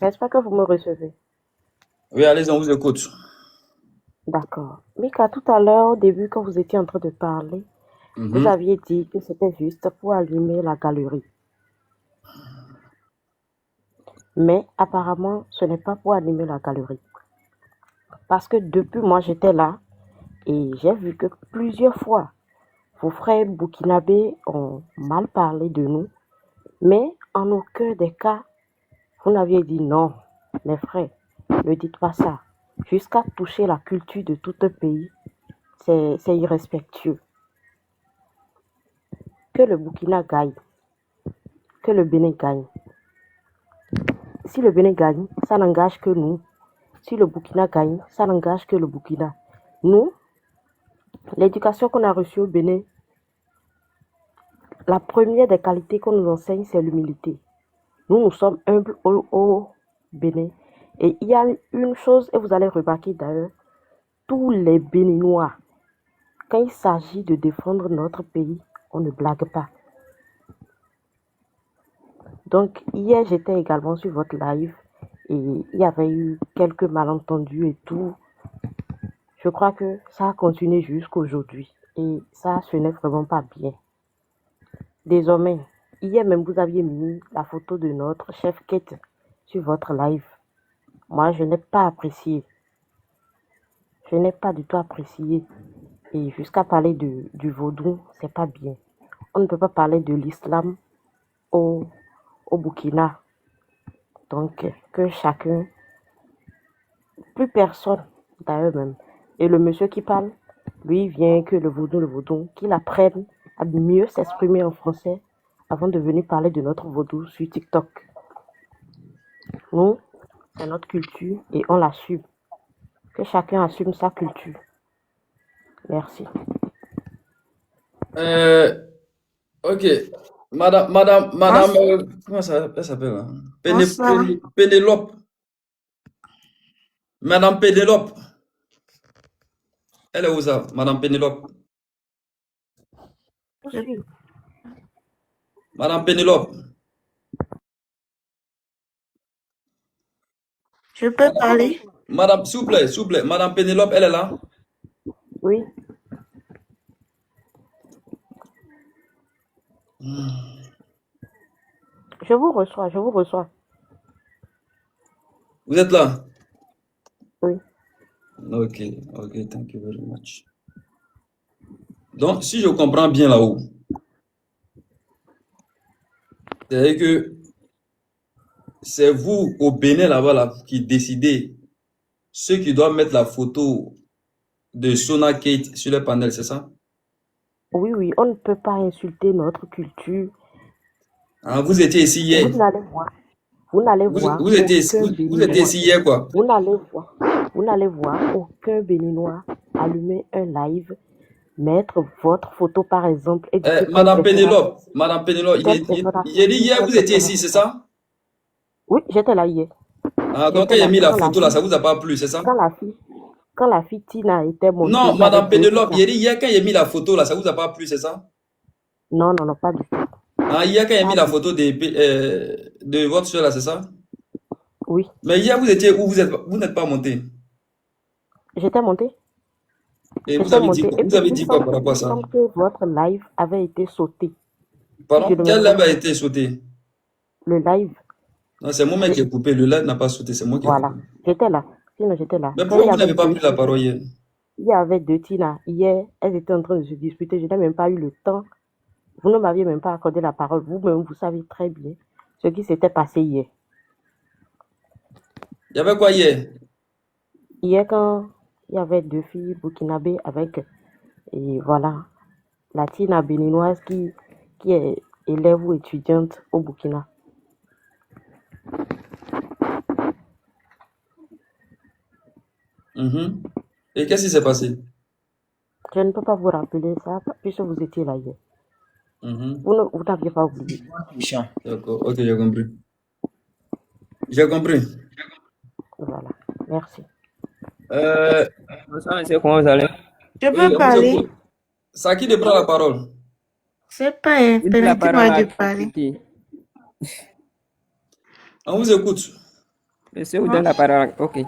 J'espère que vous me recevez. Oui, allez-y, on vous écoute. D'accord. Mika, tout à l'heure, au début, quand vous étiez en train de parler, vous aviez dit que c'était juste pour allumer la galerie. Mais apparemment, ce n'est pas pour allumer la galerie. Parce que depuis moi, j'étais là et j'ai vu que plusieurs fois, vos frères burkinabés ont mal parlé de nous, mais en aucun des cas, vous n'aviez dit non, mes frères, ne dites pas ça. Jusqu'à toucher la culture de tout un pays, c'est irrespectueux. Que le Burkina gagne, que le Bénin gagne. Si le Bénin gagne, ça n'engage que nous. Si le Burkina gagne, ça n'engage que le Burkina. Nous, l'éducation qu'on a reçue au Bénin, la première des qualités qu'on nous enseigne, c'est l'humilité. Nous sommes humbles au Bénin. Et il y a une chose, et vous allez remarquer d'ailleurs, tous les Béninois, quand il s'agit de défendre notre pays, on ne blague pas. Donc, hier, j'étais également sur votre live et il y avait eu quelques malentendus et tout. Je crois que ça a continué jusqu'aujourd'hui et ça, ce n'est vraiment pas bien. Désormais, hier même, vous aviez mis la photo de notre chef Kate sur votre live. Moi, je n'ai pas apprécié. Je n'ai pas du tout apprécié. Et jusqu'à parler du vaudou, c'est pas bien. On ne peut pas parler de l'islam au Burkina. Donc, que chacun, plus personne d'ailleurs même. Et le monsieur qui parle, lui vient que le vaudou, qu'il apprenne à mieux s'exprimer en français avant de venir parler de notre vaudou sur TikTok. Nous, c'est notre culture et on l'assume. Que chacun assume sa culture. Merci. Ok. Madame, comment ça s'appelle? Pénélope. Madame Pénélope. Elle est où ça? Madame Pénélope. Madame Pénélope. Je peux parler? Madame, s'il vous plaît. Madame Pénélope, elle est là? Oui. Je vous reçois. Vous êtes là? Oui. Ok, thank you very much. Donc, si je comprends bien là-haut, c'est que c'est vous au Bénin là-bas là, qui décidez ceux qui doivent mettre la photo de Sona Kate sur le panel, c'est ça? Oui, on ne peut pas insulter notre culture. Ah, vous étiez ici hier? Vous n'allez voir. Vous étiez ici hier quoi? Vous n'allez voir aucun Béninois allumer un live, mettre votre photo par exemple. Et Madame Pénélope, j'ai dit hier vous étiez ici, c'est ça? Oui, j'étais là hier. Ah, donc quand il a mis la photo là, ça vous a pas plu, c'est ça? Quand la fille Tina était montée. Non, Madame Pénélope, j'ai dit hier quand il a mis la photo là, ça vous a pas plu, c'est ça? Non, pas du tout. Ah, hier quand il a mis la photo de votre soeur là, c'est ça? Oui. Mais hier vous étiez où? Vous n'êtes pas monté? J'étais montée. Et vous avez dit quoi par rapport à ça? Il que votre live avait été sauté. Pardon? Quel live a été sauté? Le live. Non, c'est moi-même qui ai coupé. Le live n'a pas sauté, c'est moi qui ai coupé. Voilà, j'étais là. Sinon, j'étais là. Mais pourquoi vous n'avez pas pris la parole hier? Il y avait deux Tina. Hier, elles étaient en train de se disputer. Je n'ai même pas eu le temps. Vous ne m'aviez même pas accordé la parole. Vous-même, vous savez très bien ce qui s'était passé hier. Il y avait quoi hier? Hier, quand il y avait deux filles burkinabées avec, et voilà, la Tina béninoise qui est élève ou étudiante au Burkina. Et qu'est-ce qui s'est passé? Je ne peux pas vous rappeler ça puisque vous étiez là hier. Vous n'aviez pas oublié. D'accord, ok, j'ai compris. J'ai compris. Voilà, merci. Comment vous allez? Je peux parler? C'est à qui de prendre la parole? C'est pas permettez-moi de parler. On vous écoute. Monsieur vous donne la parole, ok.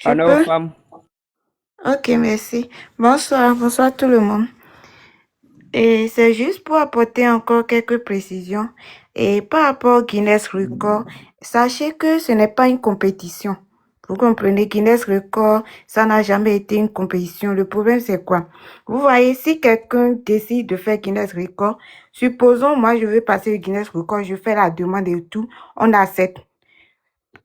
Alors, femme. Ok, merci. Bonsoir tout le monde. Et c'est juste pour apporter encore quelques précisions. Et par rapport au Guinness Record, sachez que ce n'est pas une compétition. Vous comprenez, Guinness Record, ça n'a jamais été une compétition. Le problème, c'est quoi? Vous voyez, si quelqu'un décide de faire Guinness Record, supposons, moi, je veux passer le Guinness Record, je fais la demande et tout, on accepte.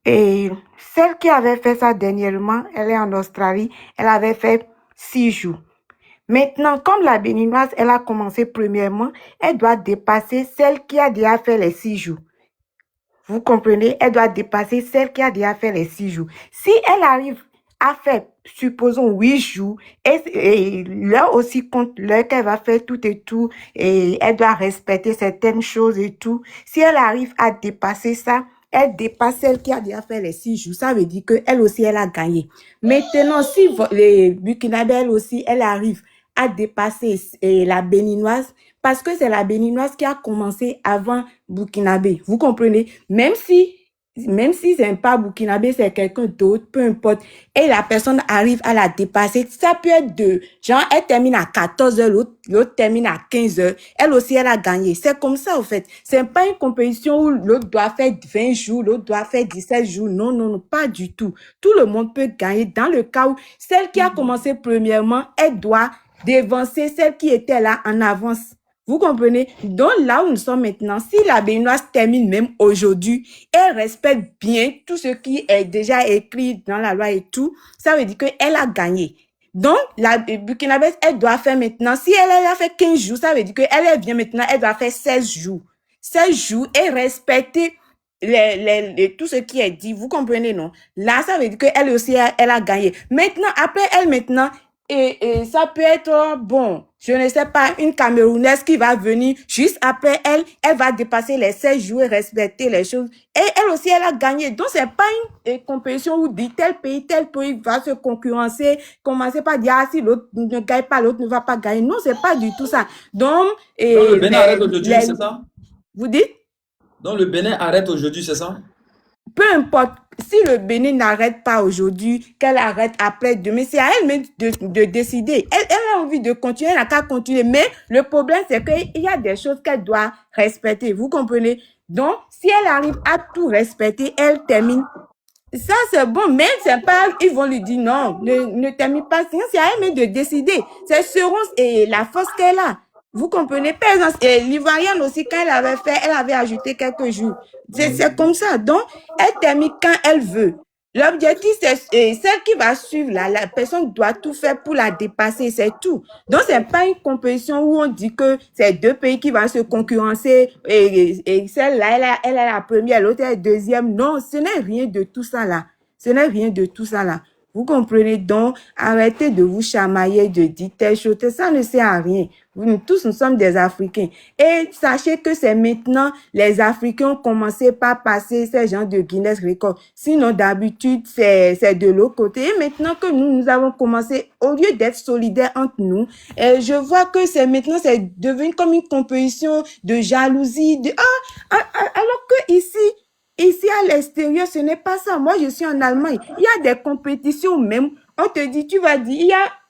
Et celle qui avait fait ça dernièrement, elle est en Australie, elle avait fait 6 jours. Maintenant, comme la béninoise, elle a commencé premièrement, elle doit dépasser celle qui a déjà fait les 6 jours. Vous comprenez? Elle doit dépasser celle qui a déjà fait les 6 jours. Si elle arrive à faire, supposons, 8 jours, et là aussi compte l'heure qu'elle va faire tout et tout, et elle doit respecter certaines choses et tout. Si elle arrive à dépasser ça, elle dépasse celle qui a déjà fait les 6 jours. Ça veut dire qu'elle aussi, elle a gagné. Maintenant, si les Burkinabés, elle aussi, elle arrive à dépasser la béninoise, parce que c'est la béninoise qui a commencé avant Burkinabé. Vous comprenez? Même si c'est pas Burkinabé, c'est quelqu'un d'autre, peu importe, et la personne arrive à la dépasser, ça peut être de, genre, elle termine à 14h, l'autre termine à 15h, elle aussi, elle a gagné. C'est comme ça, en fait. C'est pas une compétition où l'autre doit faire 20 jours, l'autre doit faire 17 jours. Non, pas du tout. Tout le monde peut gagner dans le cas où celle qui a commencé premièrement, elle doit dévancer celle qui était là en avance. Vous comprenez? Donc là où nous sommes maintenant, si la béninoise termine même aujourd'hui, elle respecte bien tout ce qui est déjà écrit dans la loi et tout, ça veut dire qu'elle a gagné. Donc, la burkinabèse, elle doit faire maintenant, si elle a fait 15 jours, ça veut dire qu'elle vient maintenant, elle doit faire 16 jours. 16 jours et respecter tout ce qui est dit. Vous comprenez, non? Là, ça veut dire qu'elle aussi, elle a gagné. Maintenant, après elle, et ça peut être, bon, je ne sais pas, une Camerounaise qui va venir juste après elle va dépasser les 16 jours et respecter les choses. Et elle aussi, elle a gagné. Donc, c'est pas une compétition où dit tel pays va se concurrencer, commencer par dire, ah, si l'autre ne gagne pas, l'autre ne va pas gagner. Non, c'est pas du tout ça. Donc, le Bénin arrête aujourd'hui, c'est ça? Vous dites? Donc, le Bénin arrête aujourd'hui, c'est ça? Peu importe, si le Bénin n'arrête pas aujourd'hui, qu'elle arrête après demain, c'est à elle-même de décider. Elle a envie de continuer, elle n'a qu'à continuer. Mais le problème, c'est qu'il y a des choses qu'elle doit respecter. Vous comprenez? Donc, si elle arrive à tout respecter, elle termine. Ça, c'est bon, mais c'est pas, ils vont lui dire non, ne termine pas. C'est à elle-même de décider. C'est selon la force qu'elle a. Vous comprenez? Par exemple, l'Ivoirienne aussi, quand elle avait ajouté quelques jours. C'est comme ça. Donc, elle termine quand elle veut. L'objectif, c'est celle qui va suivre là, la personne doit tout faire pour la dépasser, c'est tout. Donc, c'est pas une compétition où on dit que c'est deux pays qui vont se concurrencer et celle-là, elle est la première, l'autre est la deuxième. Non, ce n'est rien de tout ça là. Ce n'est rien de tout ça là. Vous comprenez? Donc, arrêtez de vous chamailler, de dire telle chose. Ça ne sert à rien. Tous, nous sommes des Africains. Et sachez que c'est maintenant, les Africains ont commencé par passer ces gens de Guinness Record. Sinon, d'habitude, c'est de l'autre côté. Et maintenant que nous avons commencé, au lieu d'être solidaires entre nous, je vois que maintenant, c'est devenu comme une compétition de jalousie. Alors que ici, à l'extérieur, ce n'est pas ça. Moi, je suis en Allemagne. Il y a des compétitions même. On te dit, tu vas dire,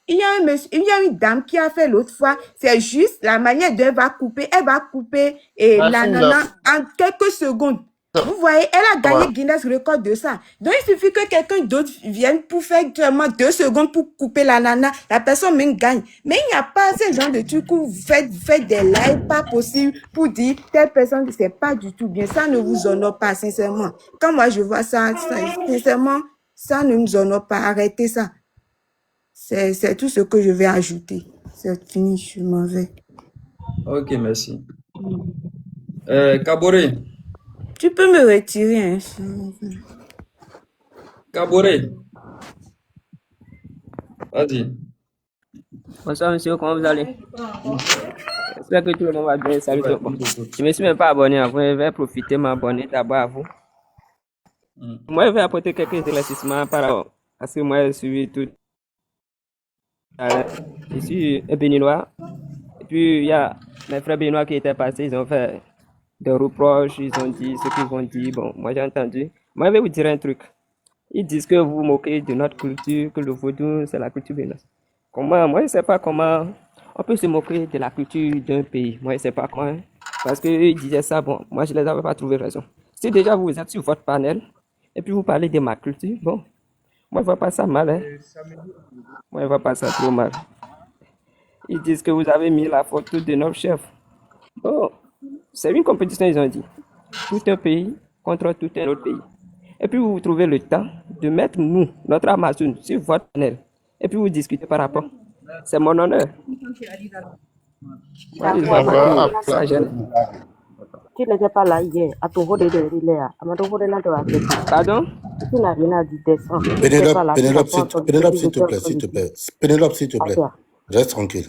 il y a une dame qui a fait l'autre fois. C'est juste la manière dont elle va couper la nana en quelques secondes. Vous voyez, elle a gagné Guinness Record de ça. Donc, il suffit que quelqu'un d'autre vienne pour faire seulement 2 secondes pour couper la nana. La personne même gagne. Mais il n'y a pas ce genre de truc où vous faites des lives pas possible pour dire telle personne, c'est pas du tout bien. Ça ne vous honore pas, sincèrement. Quand moi je vois ça, sincèrement, ça ne nous honore pas. Arrêtez ça. C'est tout ce que je vais ajouter. C'est fini, je suis mauvais. Ok, merci. Kaboré. Tu peux me retirer, hein. Kaboré. Vas-y. Bonsoir monsieur, comment vous allez? J'espère que tout le monde va bien. Salut. Je me suis même pas abonné à vous. Je vais profiter de m'abonner d'abord à vous. Moi, je vais apporter quelques éclaircissements par rapport à ce que moi je suis tout. Je suis un Béninois. Et puis il y a mes frères béninois qui étaient passés, ils ont fait des reproches, ils ont dit ce qu'ils vont dire. Bon, moi j'ai entendu. Moi je vais vous dire un truc. Ils disent que vous vous moquez de notre culture, que le vaudou c'est la culture béninoise. Comment? Moi je sais pas comment on peut se moquer de la culture d'un pays. Moi je sais pas comment. Parce qu'ils disaient ça, bon, moi je les avais pas trouvé raison. Si déjà vous êtes sur votre panel et puis vous parlez de ma culture, bon, moi je vois pas ça mal, hein. Moi je vois pas ça trop mal. Ils disent que vous avez mis la photo de notre chef. Bon, c'est une compétition, ils ont dit. Tout un pays contre tout un autre pays. Et puis vous trouvez le temps de mettre nous, notre Amazon, sur votre panel. Et puis vous discutez par rapport. C'est mon honneur. Ça gêne. Tu n'étais pas là hier. À ton de relais. Pardon? Tu n'as rien à dire descendre. Pénélope, s'il te plaît. Pénélope, s'il te plaît. Reste tranquille.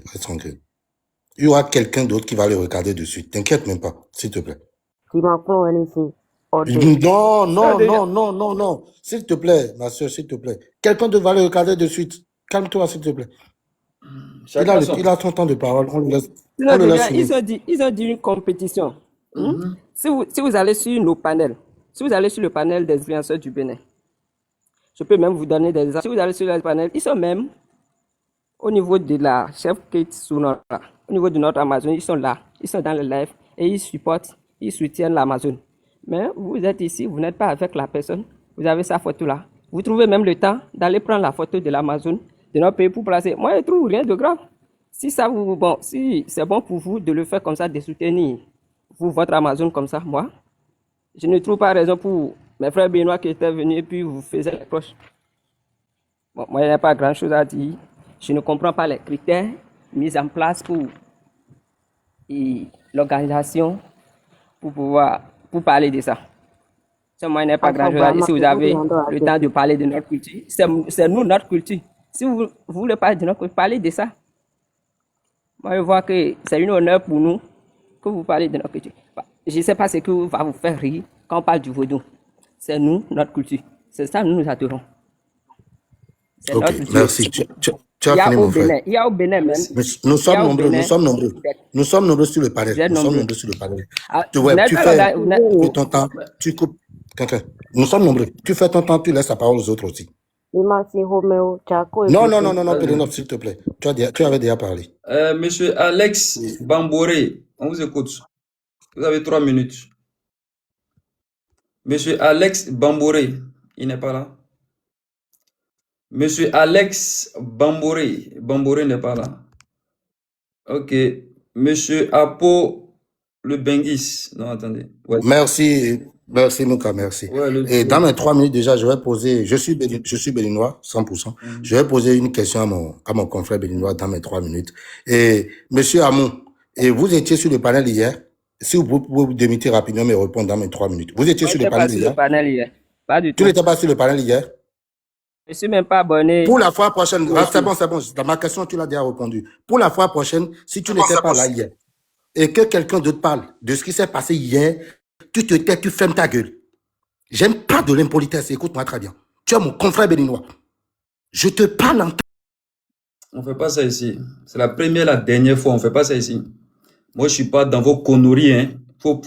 Il y aura quelqu'un d'autre qui va le regarder dessus. T'inquiète même pas, s'il te plaît. Non. S'il te plaît, ma soeur, s'il te plaît. Quelqu'un d'autre va le regarder de suite. Calme-toi, s'il te plaît. Il a son temps de parole. On le laisse. Ils ont dit une compétition. Si vous allez sur nos panels, si vous allez sur le panel des influenceurs du Bénin, je peux même vous donner des exemples. Si vous allez sur le panel, ils sont même au niveau de la chef Kate Sounora, au niveau de notre Amazon, ils sont là, ils sont dans le live et ils supportent, ils soutiennent l'Amazon. Mais vous êtes ici, vous n'êtes pas avec la personne, vous avez sa photo là. Vous trouvez même le temps d'aller prendre la photo de l'Amazon, de notre pays pour placer. Moi, je ne trouve rien de grave. Si c'est bon pour vous de le faire comme ça, de soutenir votre Amazon comme ça, moi, je ne trouve pas raison pour mes frères béninois qui étaient venus et puis vous faisaient les proches. Bon, moi, il n'y a pas grand chose à dire. Je ne comprends pas les critères mis en place pour l'organisation pour parler de ça. Moi, il n'y a pas grand chose à dire. Si vous avez le temps de parler de notre culture, c'est nous, notre culture. Si vous voulez parler de notre culture, parlez de ça. Moi, je vois que c'est un honneur pour nous que vous parlez de notre culture. Je ne sais pas ce que va vous faire rire quand on parle du vaudou. C'est nous, notre culture. C'est ça, nous adorons. C'est Ok, notre culture. merci. Tu as fini, mon frère. Il y a au Bénin même. Nous sommes nombreux, nous sommes nombreux. Nous sommes nombreux sur le panel. Nous sommes nombreux sur le panel. Tu fais ton temps, tu coupes quelqu'un. Nous sommes nombreux. Tu fais ton temps, tu laisses la parole aux autres aussi. Non, Pénélope, s'il te plaît. Tu avais déjà parlé. Monsieur Alex Bamboré, on vous écoute. Vous avez 3 minutes. Monsieur Alex Bamboré, il n'est pas là. Monsieur Alex Bamboré, Bamboré n'est pas là. Ok. Monsieur Apo Le Benguis. Non, attendez. Ouais. Merci, Mouka, merci. Ouais, Et dans mes 3 minutes déjà, je vais poser, je suis béninois, 100%. Je vais poser une question à mon confrère béninois dans mes 3 minutes. Et monsieur Amon, et vous étiez sur le panel hier. Si vous pouvez vous démiter rapidement et répondre dans mes 3 minutes. Vous étiez sur le panel hier? Pas du tout. Tu n'étais pas sur le panel hier? Je ne suis même pas abonné. Pour la fois prochaine, c'est bon. Dans ma question, tu l'as déjà répondu. Pour la fois prochaine, si tu n'étais pas là hier, et que quelqu'un d'autre parle de ce qui s'est passé hier, tu te tais, tu fermes ta gueule. J'aime pas de l'impolitesse, écoute-moi très bien. Tu es mon confrère béninois. Je te parle en... On ne fait pas ça ici. C'est la première et la dernière fois, on ne fait pas ça ici. Moi, je ne suis pas dans vos conneries. Hein. Faut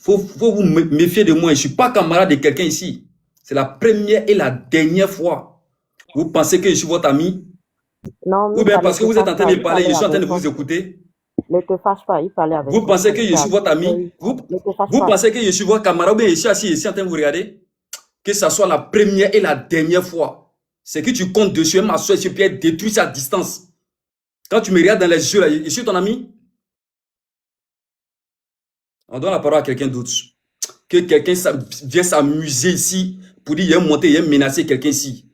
vous méfier de moi. Je ne suis pas camarade de quelqu'un ici. C'est la première et la dernière fois. Vous pensez que je suis votre ami? Non, ou bien parce que vous êtes en train de parler, je suis en train de vous écouter? Ne te fâche pas, il parlait avec vous pensez que je suis votre ami? Vous pensez que je suis votre camarade? Ou bien je suis assis ici en train de vous regarder? Que ce soit la première et la dernière fois. C'est que tu comptes dessus, ma soeur, je peux détruire sa distance. Quand tu me regardes dans les yeux, là, je suis ton ami? On donne la parole à quelqu'un d'autre. Que quelqu'un vienne s'amuser ici pour dire il y a monté, il y a menacé quelqu'un ici.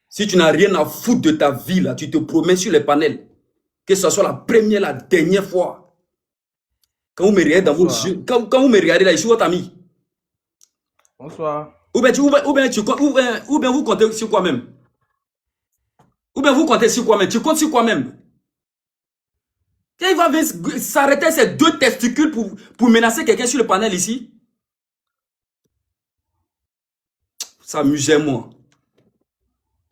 Si tu n'as rien à foutre de ta vie, là, tu te promets sur les panels. Que ce soit la première, la dernière fois. Quand vous me regardez dans vos yeux, quand vous me regardez là, je suis votre ami. Bonsoir. Ou bien vous comptez sur quoi même? Ou bien vous comptez sur quoi même? Tu comptes sur quoi même? Il va s'arrêter ces 2 testicules pour menacer quelqu'un sur le panel ici. Ça amusait moi.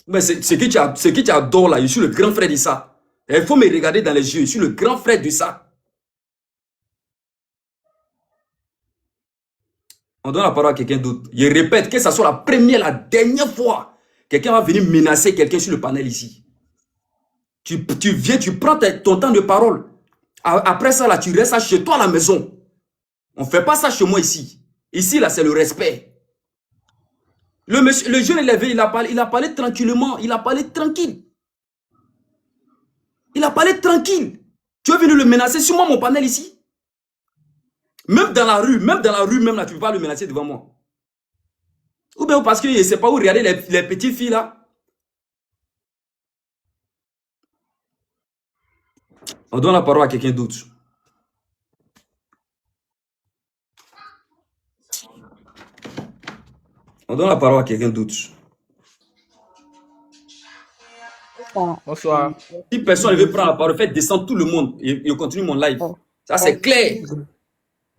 Mais ce que tu adores là, je suis le grand frère de ça. Il faut me regarder dans les yeux, je suis le grand frère de ça. On donne la parole à quelqu'un d'autre. Je répète, que ce soit la première, la dernière fois, quelqu'un va venir menacer quelqu'un sur le panel ici. Tu viens, tu prends ton temps de parole. Après ça, là, tu restes chez toi à la maison. On ne fait pas ça chez moi ici. Ici, là, c'est le respect. Le jeune élevé, il a parlé tranquillement. Il a parlé tranquille. Il a parlé tranquille. Tu es venu le menacer sur moi, mon panel ici. Même dans la rue, même là, tu ne peux pas le menacer devant moi. Ou bien parce que je ne sais pas où regarder les petites filles là. On donne la parole à quelqu'un d'autre. On donne la parole à quelqu'un d'autre. Bonsoir. Si personne ne veut prendre la parole, faites descendre tout le monde et je continue mon live. Ça, c'est clair.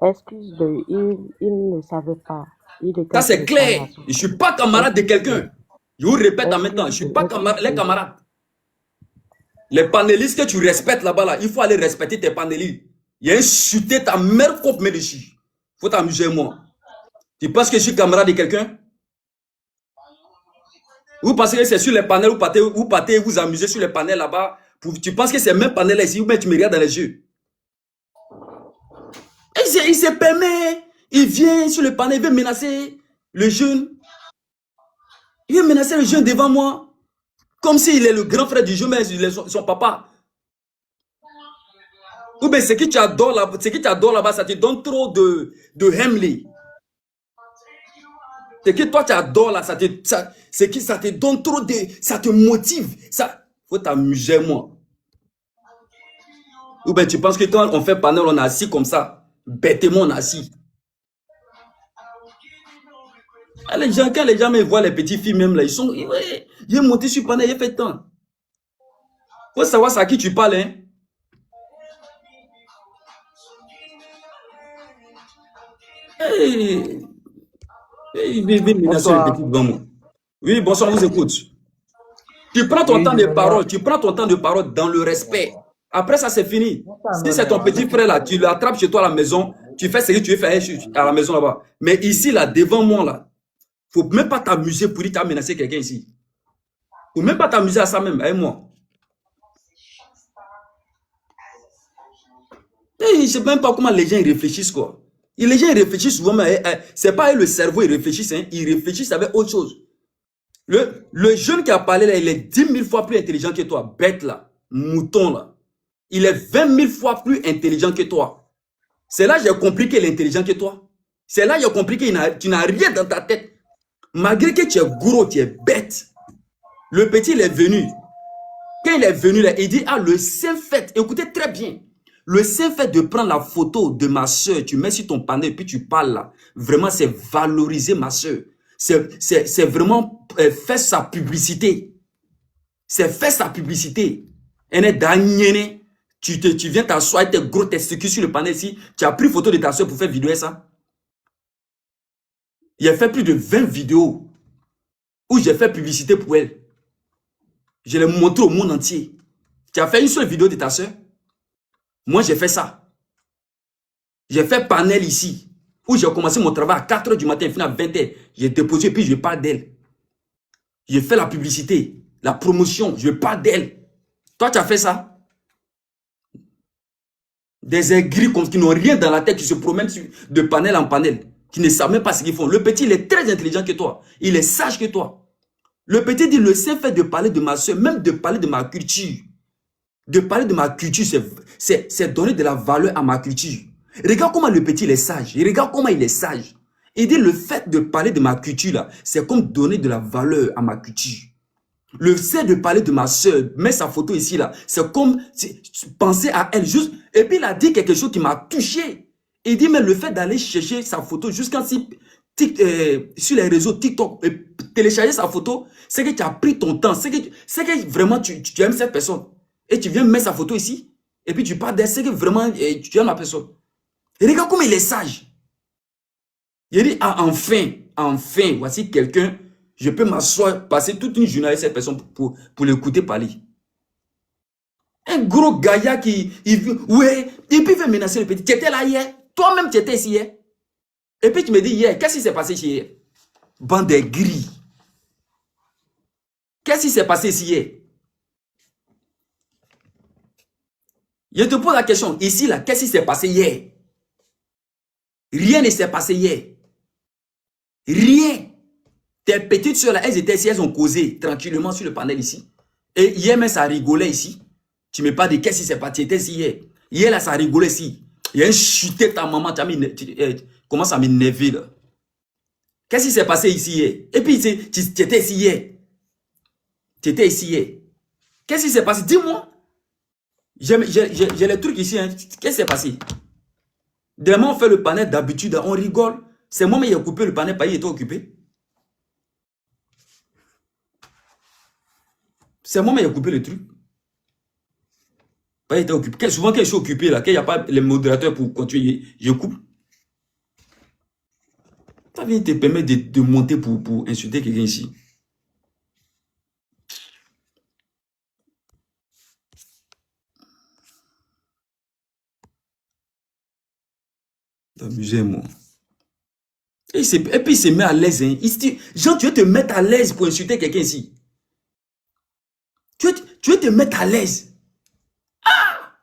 Excuse-le, il ne savait pas. Ça, c'est clair. Je ne suis pas camarade de quelqu'un. Je vous répète en même temps, je ne suis pas les camarades. Les panélistes que tu respectes là-bas, là, il faut aller respecter tes panélistes. Il y a insulté ta mère contre mes dessus. Il faut t'amuser, moi. Tu penses que je suis camarade de quelqu'un? Vous pensez que c'est sur les panels, vous partez vous amusez sur les panels là-bas. Tu penses que c'est le même panel là ici, ou bien tu me regardes dans les yeux? Et il se permet, il vient sur le panel, il veut menacer le jeune. Il veut menacer le jeune devant moi. Comme s'il est le grand frère du jeune, mais il est son papa. Ou bien ce que tu adores là-bas, ça te donne trop de Hemley. Ce que toi tu adores là, ça te donne trop de... Ça te motive. Ça, faut t'amuser, moi. Ou bien tu penses que quand on fait panel, on est assis comme ça. Bêtement, on est assis. Quand les gens me voient, les petites filles même là, ils sont montés sur panel, ils font tant. Faut savoir c'est à qui tu parles, hein. Hey, menacer le petit devant moi. Oui, bonsoir, on vous écoute. Tu prends ton temps de parole, tu prends ton temps de parole dans le respect. Après ça, c'est fini. Si c'est ton petit frère là, tu l'attrapes chez toi à la maison, tu fais ce que tu veux faire à la maison là-bas. Mais ici, là, devant moi, là, faut même pas t'amuser pour dire que tu as menacé quelqu'un ici. Faut même pas t'amuser à ça même, avec moi. Et je sais même pas comment les gens réfléchissent, quoi. Et les gens réfléchissent souvent, mais c'est pas le cerveau, ils réfléchissent, hein. Ils réfléchissent avec autre chose. Le jeune qui a parlé là, il est 10 000 fois plus intelligent que toi, bête là, mouton là. Il est 20 000 fois plus intelligent que toi. C'est là que j'ai compris qu'il est intelligent que toi. C'est là que j'ai compris que tu n'as rien dans ta tête. Malgré que tu es gros, tu es bête. Le petit, il est venu. Quand il est venu là, il dit, ah, le saint fait, écoutez très bien. Le saint fait de prendre la photo de ma soeur, tu mets sur ton panneau et puis tu parles là. Vraiment, c'est valoriser ma soeur. C'est vraiment faire sa publicité. C'est faire sa publicité. Tu viens t'asseoir avec tes gros testicules sur le panneau ici. Tu as pris photo de ta soeur pour faire vidéo ça. Il a fait plus de 20 vidéos où j'ai fait publicité pour elle. Je l'ai montré au monde entier. Tu as fait une seule vidéo de ta soeur. Moi, j'ai fait ça. J'ai fait panel ici, où j'ai commencé mon travail à 4 h du matin, fini à 20 h. J'ai déposé, puis je parle d'elle. J'ai fait la publicité, la promotion, je parle d'elle. Toi, tu as fait ça? Des aigris qui n'ont rien dans la tête, qui se promènent de panel en panel, qui ne savent même pas ce qu'ils font. Le petit, il est très intelligent que toi. Il est sage que toi. Le petit dit, le saint fait de parler de ma soeur, même de parler de ma culture. De parler de ma culture, c'est donner de la valeur à ma culture. Regarde comment le petit il est sage. Regarde comment il est sage. Il dit le fait de parler de ma culture là, c'est comme donner de la valeur à ma culture. Le fait de parler de ma soeur, met sa photo ici là, c'est comme penser à elle juste. Et puis il a dit quelque chose qui m'a touché. Il dit mais le fait d'aller chercher sa photo jusqu'à sur les réseaux TikTok et télécharger sa photo, c'est que tu as pris ton temps. C'est que vraiment tu aimes cette personne. Et tu viens mettre sa photo ici. Et puis tu parles d'elle, c'est que vraiment tu aimes la personne. Et regarde comment il est sage. Il dit, ah, enfin, voici quelqu'un, je peux m'asseoir, passer toute une journée avec cette personne pour l'écouter parler. Un gros gaillard ouais, et puis il veut menacer le petit. Tu étais là hier, toi-même tu étais ici hier. Et puis tu me dis hier, qu'est-ce qui s'est passé ici hier? Bande de gris. Qu'est-ce qui s'est passé ici hier? Je te pose la question, ici là, qu'est-ce qui s'est passé hier? Rien ne s'est passé hier. Rien. Tes petites soeurs là, elles étaient ici, elles ont causé tranquillement sur le panel ici. Et hier même ça rigolait ici. Tu me parles de qu'est-ce qui s'est passé, tu étais ici hier. Hier là, ça rigolait ici. Il y a une chuté ta maman, tu commences à m'énerver là. Qu'est-ce qui s'est passé ici hier? Et puis tu étais ici hier. Tu étais ici hier. Qu'est-ce qui s'est passé? Dis-moi. J'ai les trucs ici. Hein. Qu'est-ce qui s'est passé? Demain, on fait le panel d'habitude, on rigole. C'est moi-même qui ai coupé le panel, pas il était occupé. C'est moi-même qui ai coupé le truc. Pas il était occupé. Souvent, quand je suis occupé, là, quand il n'y a pas les modérateurs pour continuer, je coupe. Ça vient te permettre de monter pour insulter quelqu'un ici. Amusez-moi. Et puis il se met à l'aise. Hein. Jean, tu veux te mettre à l'aise pour insulter quelqu'un ici. Tu veux te mettre à l'aise. Ah!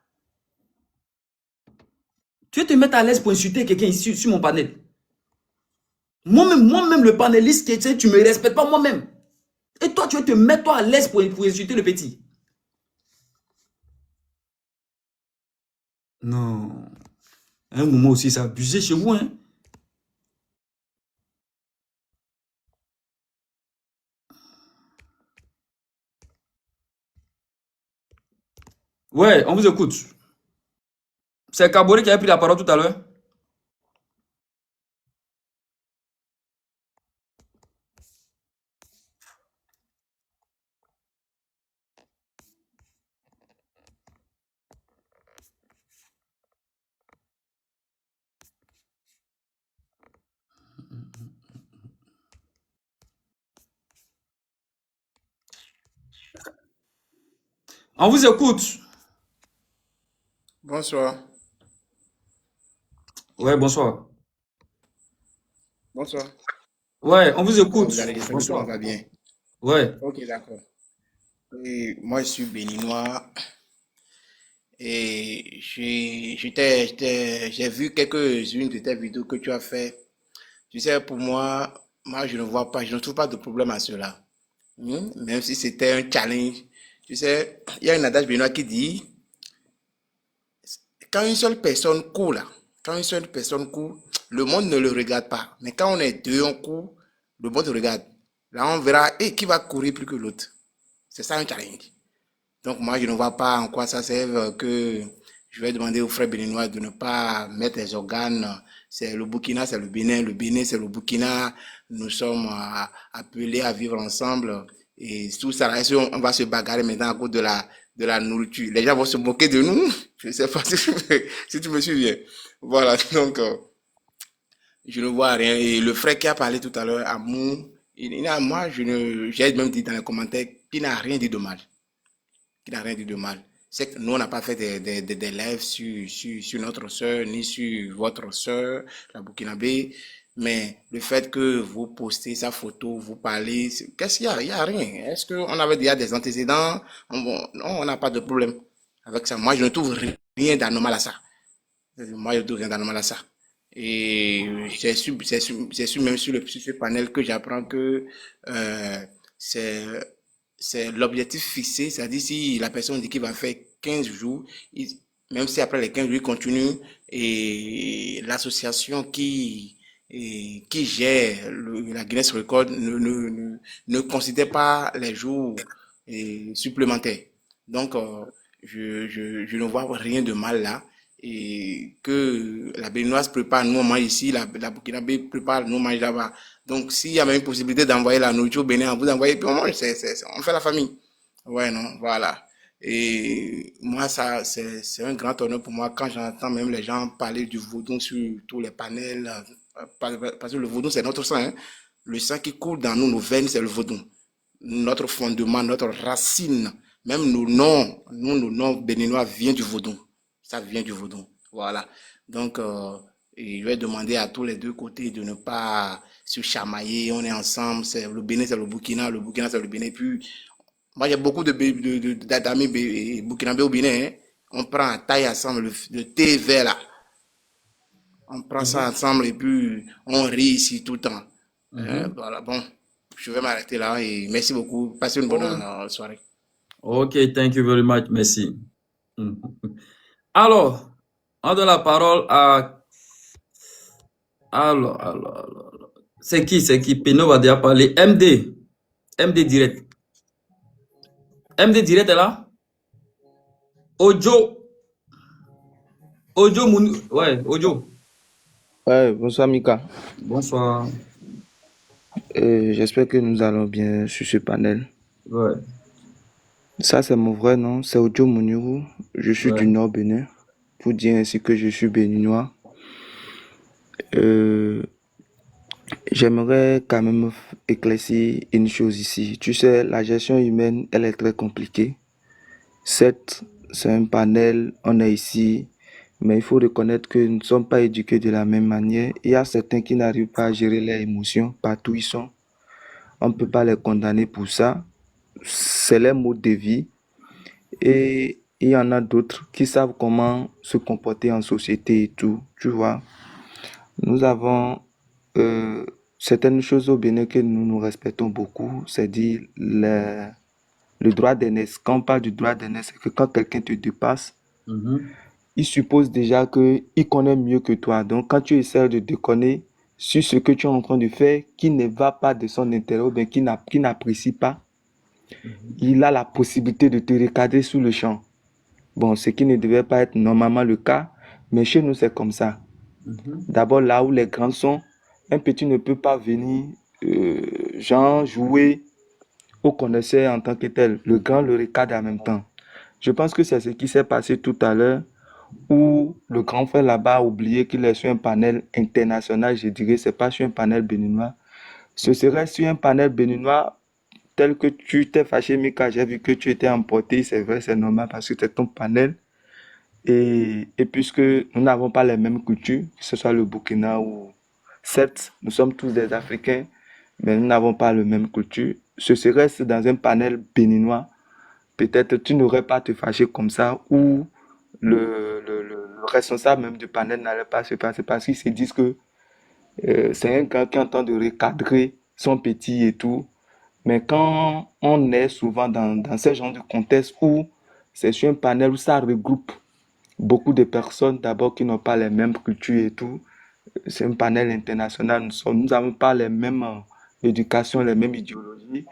Tu veux te mettre à l'aise pour insulter quelqu'un ici sur mon panel. Moi-même, le panéliste, tu ne me respectes pas moi-même. Et toi, tu veux te mettre toi à l'aise pour insulter le petit. Non. À un moment aussi, ça abusé chez vous. Hein. Ouais, on vous écoute. C'est Kabore qui a pris la parole tout à l'heure. On vous écoute. Bonsoir. Ouais, bonsoir. Bonsoir. Ouais, on vous écoute. J'espère que tout le Bonsoir. monde va bien. Ouais. Ok, d'accord. Et moi, je suis béninois et j'ai vu quelques-unes de tes vidéos que tu as fait. Tu sais, pour moi, je ne trouve pas de problème à cela. Même si c'était un challenge. Tu sais, il y a un adage béninois qui dit, quand une seule personne court là, quand une seule personne court, le monde ne le regarde pas. Mais quand on est deux, on court, le monde regarde. Là, on verra qui va courir plus que l'autre. C'est ça un challenge. Donc moi, je ne vois pas en quoi ça sert que je vais demander aux frères béninois de ne pas mettre les organes. C'est le Burkina, c'est le Bénin, c'est le Burkina. Nous sommes appelés à vivre ensemble. Et tout ça, on va se bagarrer maintenant à cause de la nourriture. Les gens vont se moquer de nous. Je ne sais pas si tu me souviens. Voilà, donc je ne vois rien. Et le frère qui a parlé tout à l'heure, Amour, moi, j'ai même dit dans les commentaires qu'il n'a rien dit de mal. Qu'il n'a rien dit de mal. C'est que nous, on n'a pas fait des lives sur notre sœur, ni sur votre sœur, la Burkinabé. Mais le fait que vous postez sa photo, vous parlez, qu'est-ce qu'il y a? Il n'y a rien. Est-ce qu'on avait déjà des antécédents? Non, on n'a pas de problème avec ça. Moi, je ne trouve rien d'anormal à ça. Moi, je ne trouve rien d'anormal à ça. Et c'est sûr même sur ce panel que j'apprends que c'est l'objectif fixé, c'est-à-dire si la personne dit qu'il va faire 15 jours, même si après les 15 jours, il continue, et l'association qui gère la Guinness Record ne considère pas les jours supplémentaires. Donc, je ne vois rien de mal là. Et que la béninoise prépare, nous on mange ici, la Burkinabé prépare, nous on mange là-bas. Donc s'il y avait une possibilité d'envoyer la nourriture au Bénin, vous envoyez, puis on mange, on fait la famille. Ouais, non, voilà. Et moi, ça, c'est un grand honneur pour moi quand j'entends même les gens parler du vaudou sur tous les panels, parce que le vaudou c'est notre sang, hein. Le sang qui coule dans nous, nos veines, c'est le vaudou. Notre fondement, notre racine, même nos noms béninois viennent du vaudou. Ça vient du vaudou. Voilà. Donc, je vais demander à tous les deux côtés de ne pas se chamailler. On est ensemble. C'est le Bénin, c'est le Burkina c'est le Bénin. Puis, moi, j'ai beaucoup d'amis burkinabés au Bénin. Hein. On prend à taille ensemble le thé vert là. On prend ça ensemble et puis on rit ici tout le temps. Voilà. Bon, je vais m'arrêter là et merci beaucoup. Passez une bonne soirée. Ok, thank you very much. Merci. Alors, on donne la parole à... Alors. C'est qui? Peno va déjà parler. MD direct. MD direct est là? Ojo Mouni. Ouais, Ojo. Ouais, bonsoir Mika. Bonsoir. J'espère que nous allons bien sur ce panel. Ouais. Ça, c'est mon vrai nom, c'est Ojo Mouniru. Je suis du Nord Bénin, pour dire ainsi que je suis béninois. J'aimerais quand même éclaircir une chose ici. Tu sais, la gestion humaine, elle est très compliquée. Certes, c'est un panel, on est ici, mais il faut reconnaître que nous ne sommes pas éduqués de la même manière. Il y a certains qui n'arrivent pas à gérer leurs émotions partout où ils sont. On ne peut pas les condamner pour ça. C'est leur mode de vie. Et il y en a d'autres qui savent comment se comporter en société et tout, tu vois. Nous avons certaines choses au Bénin que nous respectons beaucoup, c'est-à-dire le droit d'aînesse. Quand on parle du droit d'aînesse, c'est que quand quelqu'un te dépasse, il suppose déjà qu'il connaît mieux que toi. Donc quand tu essaies de déconner sur ce que tu es en train de faire, qui ne va pas de son intérêt, ou bien qui n'apprécie pas, il a la possibilité de te recadrer sous le champ. Bon, ce qui ne devait pas être normalement le cas, mais chez nous c'est comme ça. D'abord, là où les grands sont, un petit ne peut pas venir jouer au connaisseur en tant que tel. Le grand le recadre en même temps. Je pense que c'est ce qui s'est passé tout à l'heure, où le grand frère là-bas a oublié qu'il est sur un panel international. Je dirais, c'est pas sur un panel béninois. Ce serait sur un panel béninois, tel que tu t'es fâché, Mika, j'ai vu que tu étais emporté, c'est vrai, c'est normal parce que c'est ton panel. Et puisque nous n'avons pas les mêmes cultures, que ce soit le Burkina ou... Certes, nous sommes tous des Africains, mais nous n'avons pas la même culture. Ce serait dans un panel béninois, peut-être tu n'aurais pas te fâcher comme ça, ou le responsable même du panel n'allait pas se passer parce qu'ils se disent que c'est un gars qui entend de recadrer son petit et tout. Mais quand on est souvent dans ce genre de contexte où c'est sur un panel où ça regroupe beaucoup de personnes d'abord qui n'ont pas les mêmes cultures et tout, c'est un panel international, nous n'avons pas les mêmes éducations, les mêmes idéologies.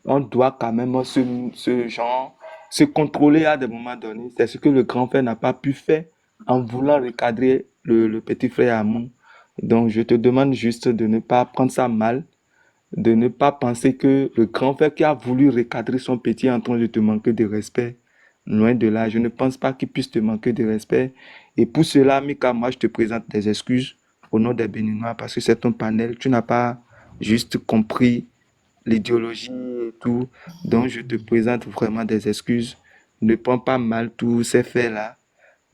On doit quand même se contrôler à des moments donnés. C'est ce que le grand frère n'a pas pu faire en voulant recadrer le petit frère Amon. Donc je te demande juste de ne pas prendre ça mal, de ne pas penser que le grand frère qui a voulu recadrer son petit est en train de te manquer de respect. Loin de là, je ne pense pas qu'il puisse te manquer de respect. Et pour cela, Mika, moi, je te présente des excuses au nom des Béninois parce que c'est ton panel. Tu n'as pas juste compris l'idéologie et tout. Donc, je te présente vraiment des excuses. Ne prends pas mal tous ces faits-là.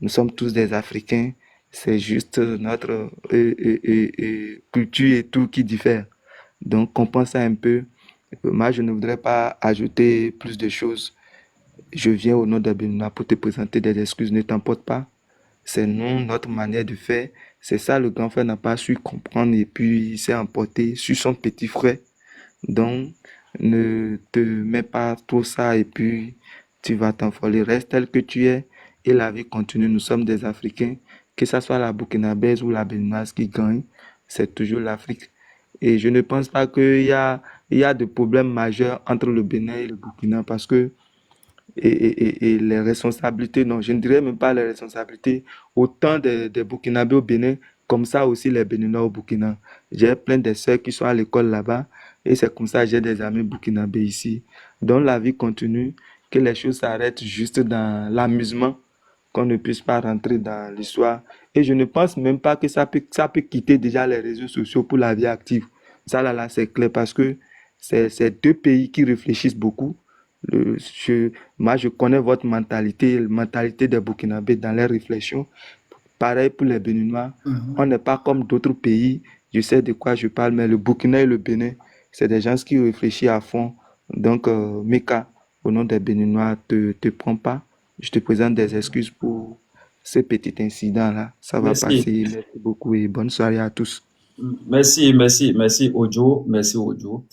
Nous sommes tous des Africains. C'est juste notre culture et tout qui diffère. Donc, comprends ça un peu. Moi, je ne voudrais pas ajouter plus de choses. Je viens au nom des Béninois pour te présenter des excuses. Ne t'emporte pas. C'est nous, notre manière de faire. C'est ça, le grand frère n'a pas su comprendre et puis il s'est emporté sur son petit frère. Donc, ne te mets pas trop ça et puis tu vas t'envoler. Reste tel que tu es et la vie continue. Nous sommes des Africains. Que ce soit la Burkinabèse ou la Béninoise qui gagne, c'est toujours l'Afrique. Et je ne pense pas qu'il y a de problèmes majeurs entre le Bénin et le Burkina parce que et les responsabilités, non, je ne dirais même pas les responsabilités, autant des Burkinabés au Bénin, comme ça aussi les Béninois au Burkina. J'ai plein de sœurs qui sont à l'école là-bas et c'est comme ça que j'ai des amis burkinabés ici. Donc la vie continue, que les choses s'arrêtent juste dans l'amusement, qu'on ne puisse pas rentrer dans l'histoire. Et je ne pense même pas que ça peut quitter déjà les réseaux sociaux pour la vie active. Ça là, c'est clair parce que c'est deux pays qui réfléchissent beaucoup. Moi, je connais votre mentalité, la mentalité des Burkinabés dans les réflexions. Pareil pour les Béninois. On n'est pas comme d'autres pays. Je sais de quoi je parle, mais le Burkina et le Bénin, c'est des gens qui réfléchissent à fond. Donc, Mika, au nom des Béninois, te prends pas. Je te présente des excuses pour ce petit incident-là. Ça va passer. Merci beaucoup et bonne soirée à tous. Merci, Ojo. Merci, Ojo.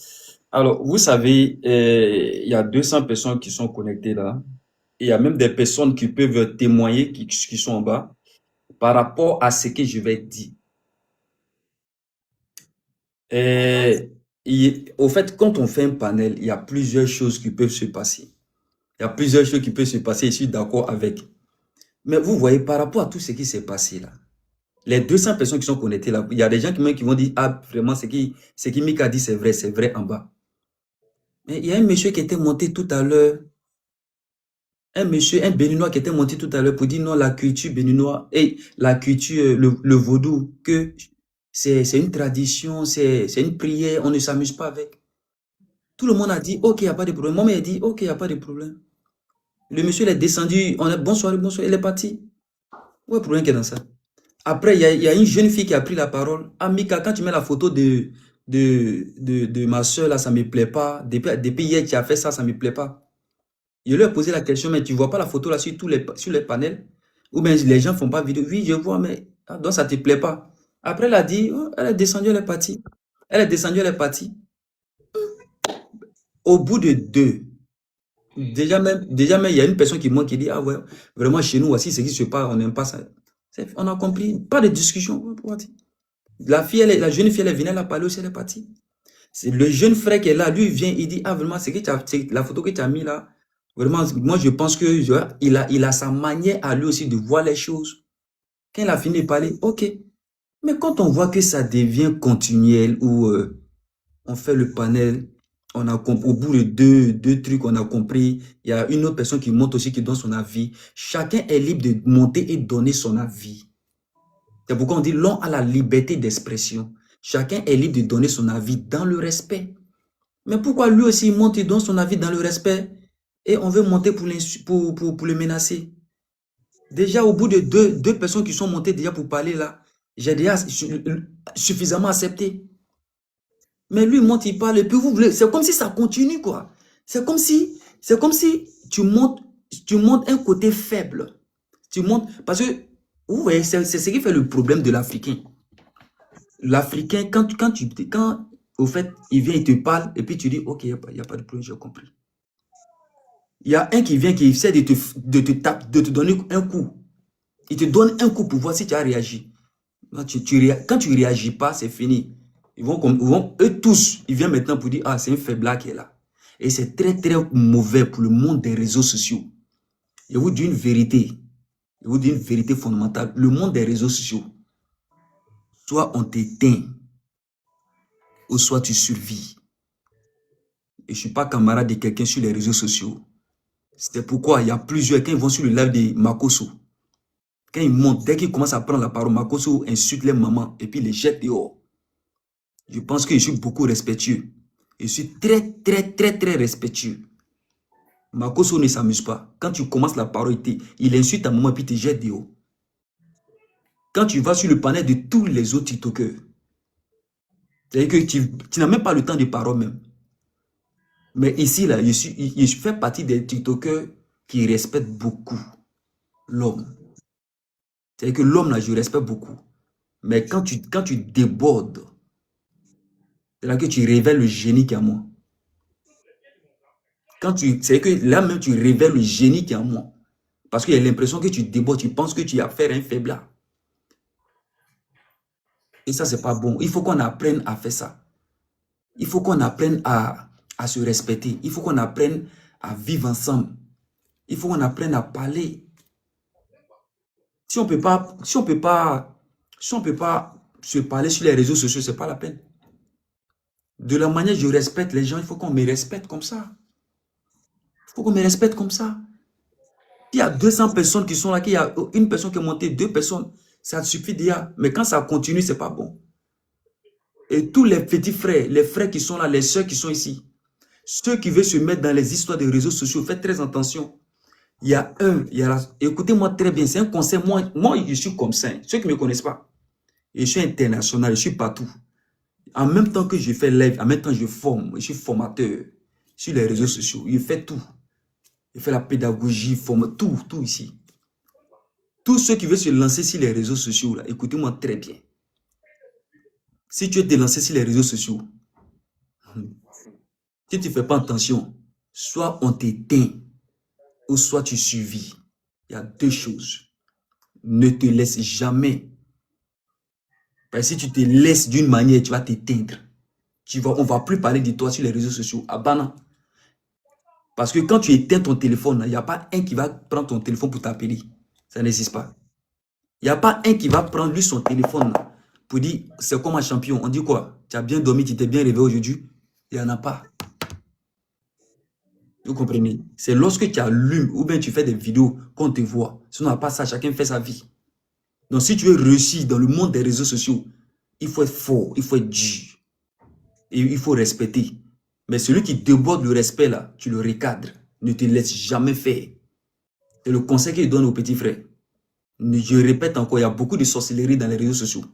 Alors, vous savez, il y a 200 personnes qui sont connectées là. Il y a même des personnes qui peuvent témoigner, qui sont en bas, par rapport à ce que je vais dire. Au fait, quand on fait un panel, il y a plusieurs choses qui peuvent se passer. Il y a plusieurs choses qui peuvent se passer, je suis d'accord avec. Mais vous voyez, par rapport à tout ce qui s'est passé là, les 200 personnes qui sont connectées là, il y a des gens qui vont dire, ah, vraiment, ce qui Mika dit, c'est vrai en bas. Mais il y a un monsieur qui était monté tout à l'heure, un Béninois qui était monté tout à l'heure pour dire non, la culture béninoise et la culture, le vaudou, que c'est une tradition, c'est une prière, on ne s'amuse pas avec. Tout le monde a dit, ok, il n'y a pas de problème. Moi, il a dit, ok, il n'y a pas de problème. Le monsieur il est descendu, on a bonsoir, il est parti. Où est le problème qui est dans ça? Après, il y a une jeune fille qui a pris la parole. Ah, Mika, quand tu mets la photo de ma soeur, là, ça ne me plaît pas. Depuis hier, tu as fait ça, ça ne me plaît pas. Je lui ai posé la question, mais tu ne vois pas la photo là sur les panels? Ou bien les gens ne font pas vidéo? Oui, je vois, mais donc ça ne te plaît pas. Après, elle a dit, oh, elle est descendue, elle est partie. Elle est descendue, elle est partie. Au bout de 2, déjà même, il y a une personne qui dit, ah ouais, vraiment chez nous, voici ce qui se passe, on n'aime pas ça. On a compris, pas de discussion. La jeune fille, elle venait, elle a parlé aussi, elle est partie. C'est le jeune frère qui est là, lui, il vient, il dit, ah vraiment, c'est la photo que tu as mis là. Vraiment, moi, je pense que il a sa manière à lui aussi de voir les choses. Quand il a fini de parler, ok. Mais quand on voit que ça devient continuel, où on fait le panel, au bout de deux trucs, on a compris, il y a une autre personne qui monte aussi, qui donne son avis. Chacun est libre de monter et donner son avis. C'est pourquoi on dit l'homme a la liberté d'expression. Chacun est libre de donner son avis dans le respect. Mais pourquoi lui aussi il monte, il donne son avis dans le respect et on veut monter pour le menacer? Déjà, au bout de deux personnes qui sont montées déjà pour parler là, j'ai déjà suffisamment accepté. Mais lui, il monte, il parle, et puis vous voulez, c'est comme si ça continue, quoi. C'est comme si tu montes un côté faible. Tu montes, parce que, vous voyez, c'est ce qui fait le problème de l'Africain. L'Africain, quand au fait, il vient, il te parle, et puis tu dis, ok, il n'y a pas de problème, j'ai compris. Il y a un qui vient, qui essaie de te donner un coup. Il te donne un coup pour voir si tu as réagi. Quand tu ne réagis pas, c'est fini. Eux tous, ils viennent maintenant pour dire, ah, c'est un faiblard qui est là. Et c'est très, très mauvais pour le monde des réseaux sociaux. Je vous dis une vérité. Je vous dis une vérité fondamentale. Le monde des réseaux sociaux, soit on t'éteint, ou soit tu survis. Et je ne suis pas camarade de quelqu'un sur les réseaux sociaux. C'est pourquoi il y a plusieurs, quand ils vont sur le live de Makosso, quand ils montent, dès qu'ils commencent à prendre la parole, Makosso insulte les mamans et puis les jette dehors. Je pense que je suis beaucoup respectueux. Je suis très, très, très, très respectueux. Makosso ne s'amuse pas. Quand tu commences la parole, il insulte ta maman et puis te jette dehors. Quand tu vas sur le panel de tous les autres TikTokers, c'est-à-dire que tu n'as même pas le temps de parole même. Mais ici, là, je fais partie des TikTokers qui respectent beaucoup l'homme. C'est-à-dire que l'homme, là, je respecte beaucoup. Mais quand tu débordes, c'est là que tu révèles le génie qui est en moi. C'est que là même, tu révèles le génie qui est en moi. Parce qu'il y a l'impression que tu débordes, tu penses que tu as affaire à un faiblard. Et ça, c'est pas bon. Il faut qu'on apprenne à faire ça. Il faut qu'on apprenne à se respecter. Il faut qu'on apprenne à vivre ensemble. Il faut qu'on apprenne à parler. Si on peut pas se parler sur les réseaux sociaux, c'est pas la peine. De la manière que je respecte les gens, il faut qu'on me respecte comme ça. Il faut qu'on me respecte comme ça. Il y a 200 personnes qui sont là, qu'il y a une personne qui est montée, 2 personnes, ça suffit déjà. Mais quand ça continue, c'est pas bon. Et tous les petits frères, les frères qui sont là, les soeurs qui sont ici, ceux qui veulent se mettre dans les histoires des réseaux sociaux, faites très attention. Écoutez-moi très bien, c'est un conseil. Moi, je suis comme ça. Ceux qui ne me connaissent pas, je suis international, je suis partout. En même temps que je fais live, en même temps je forme, je suis formateur sur les réseaux sociaux. Je fais tout. Je fais la pédagogie, forme tout ici. Tous ceux qui veulent se lancer sur les réseaux sociaux, là, écoutez-moi très bien. Si tu veux te lancer sur les réseaux sociaux, si tu ne fais pas attention, soit on t'éteint, ou soit tu survis. Il y a 2 choses. Ne te laisse jamais. Parce que si tu te laisses d'une manière, tu vas t'éteindre. On ne va plus parler de toi sur les réseaux sociaux. Abana. Parce que quand tu éteins ton téléphone, il n'y a pas un qui va prendre ton téléphone pour t'appeler. Ça n'existe pas. Il n'y a pas un qui va prendre lui son téléphone pour dire, c'est comme un champion. On dit quoi? Tu as bien dormi, tu t'es bien réveillé aujourd'hui? Il n'y en a pas. Vous comprenez? C'est lorsque tu allumes ou bien tu fais des vidéos qu'on te voit. Sinon, à part ça, chacun fait sa vie. Donc, si tu veux réussir dans le monde des réseaux sociaux, il faut être fort, il faut être dur. Et il faut respecter. Mais celui qui déborde le respect, là, tu le recadres. Ne te laisse jamais faire. C'est le conseil qu'il donne aux petits frères. Je répète encore, il y a beaucoup de sorcellerie dans les réseaux sociaux.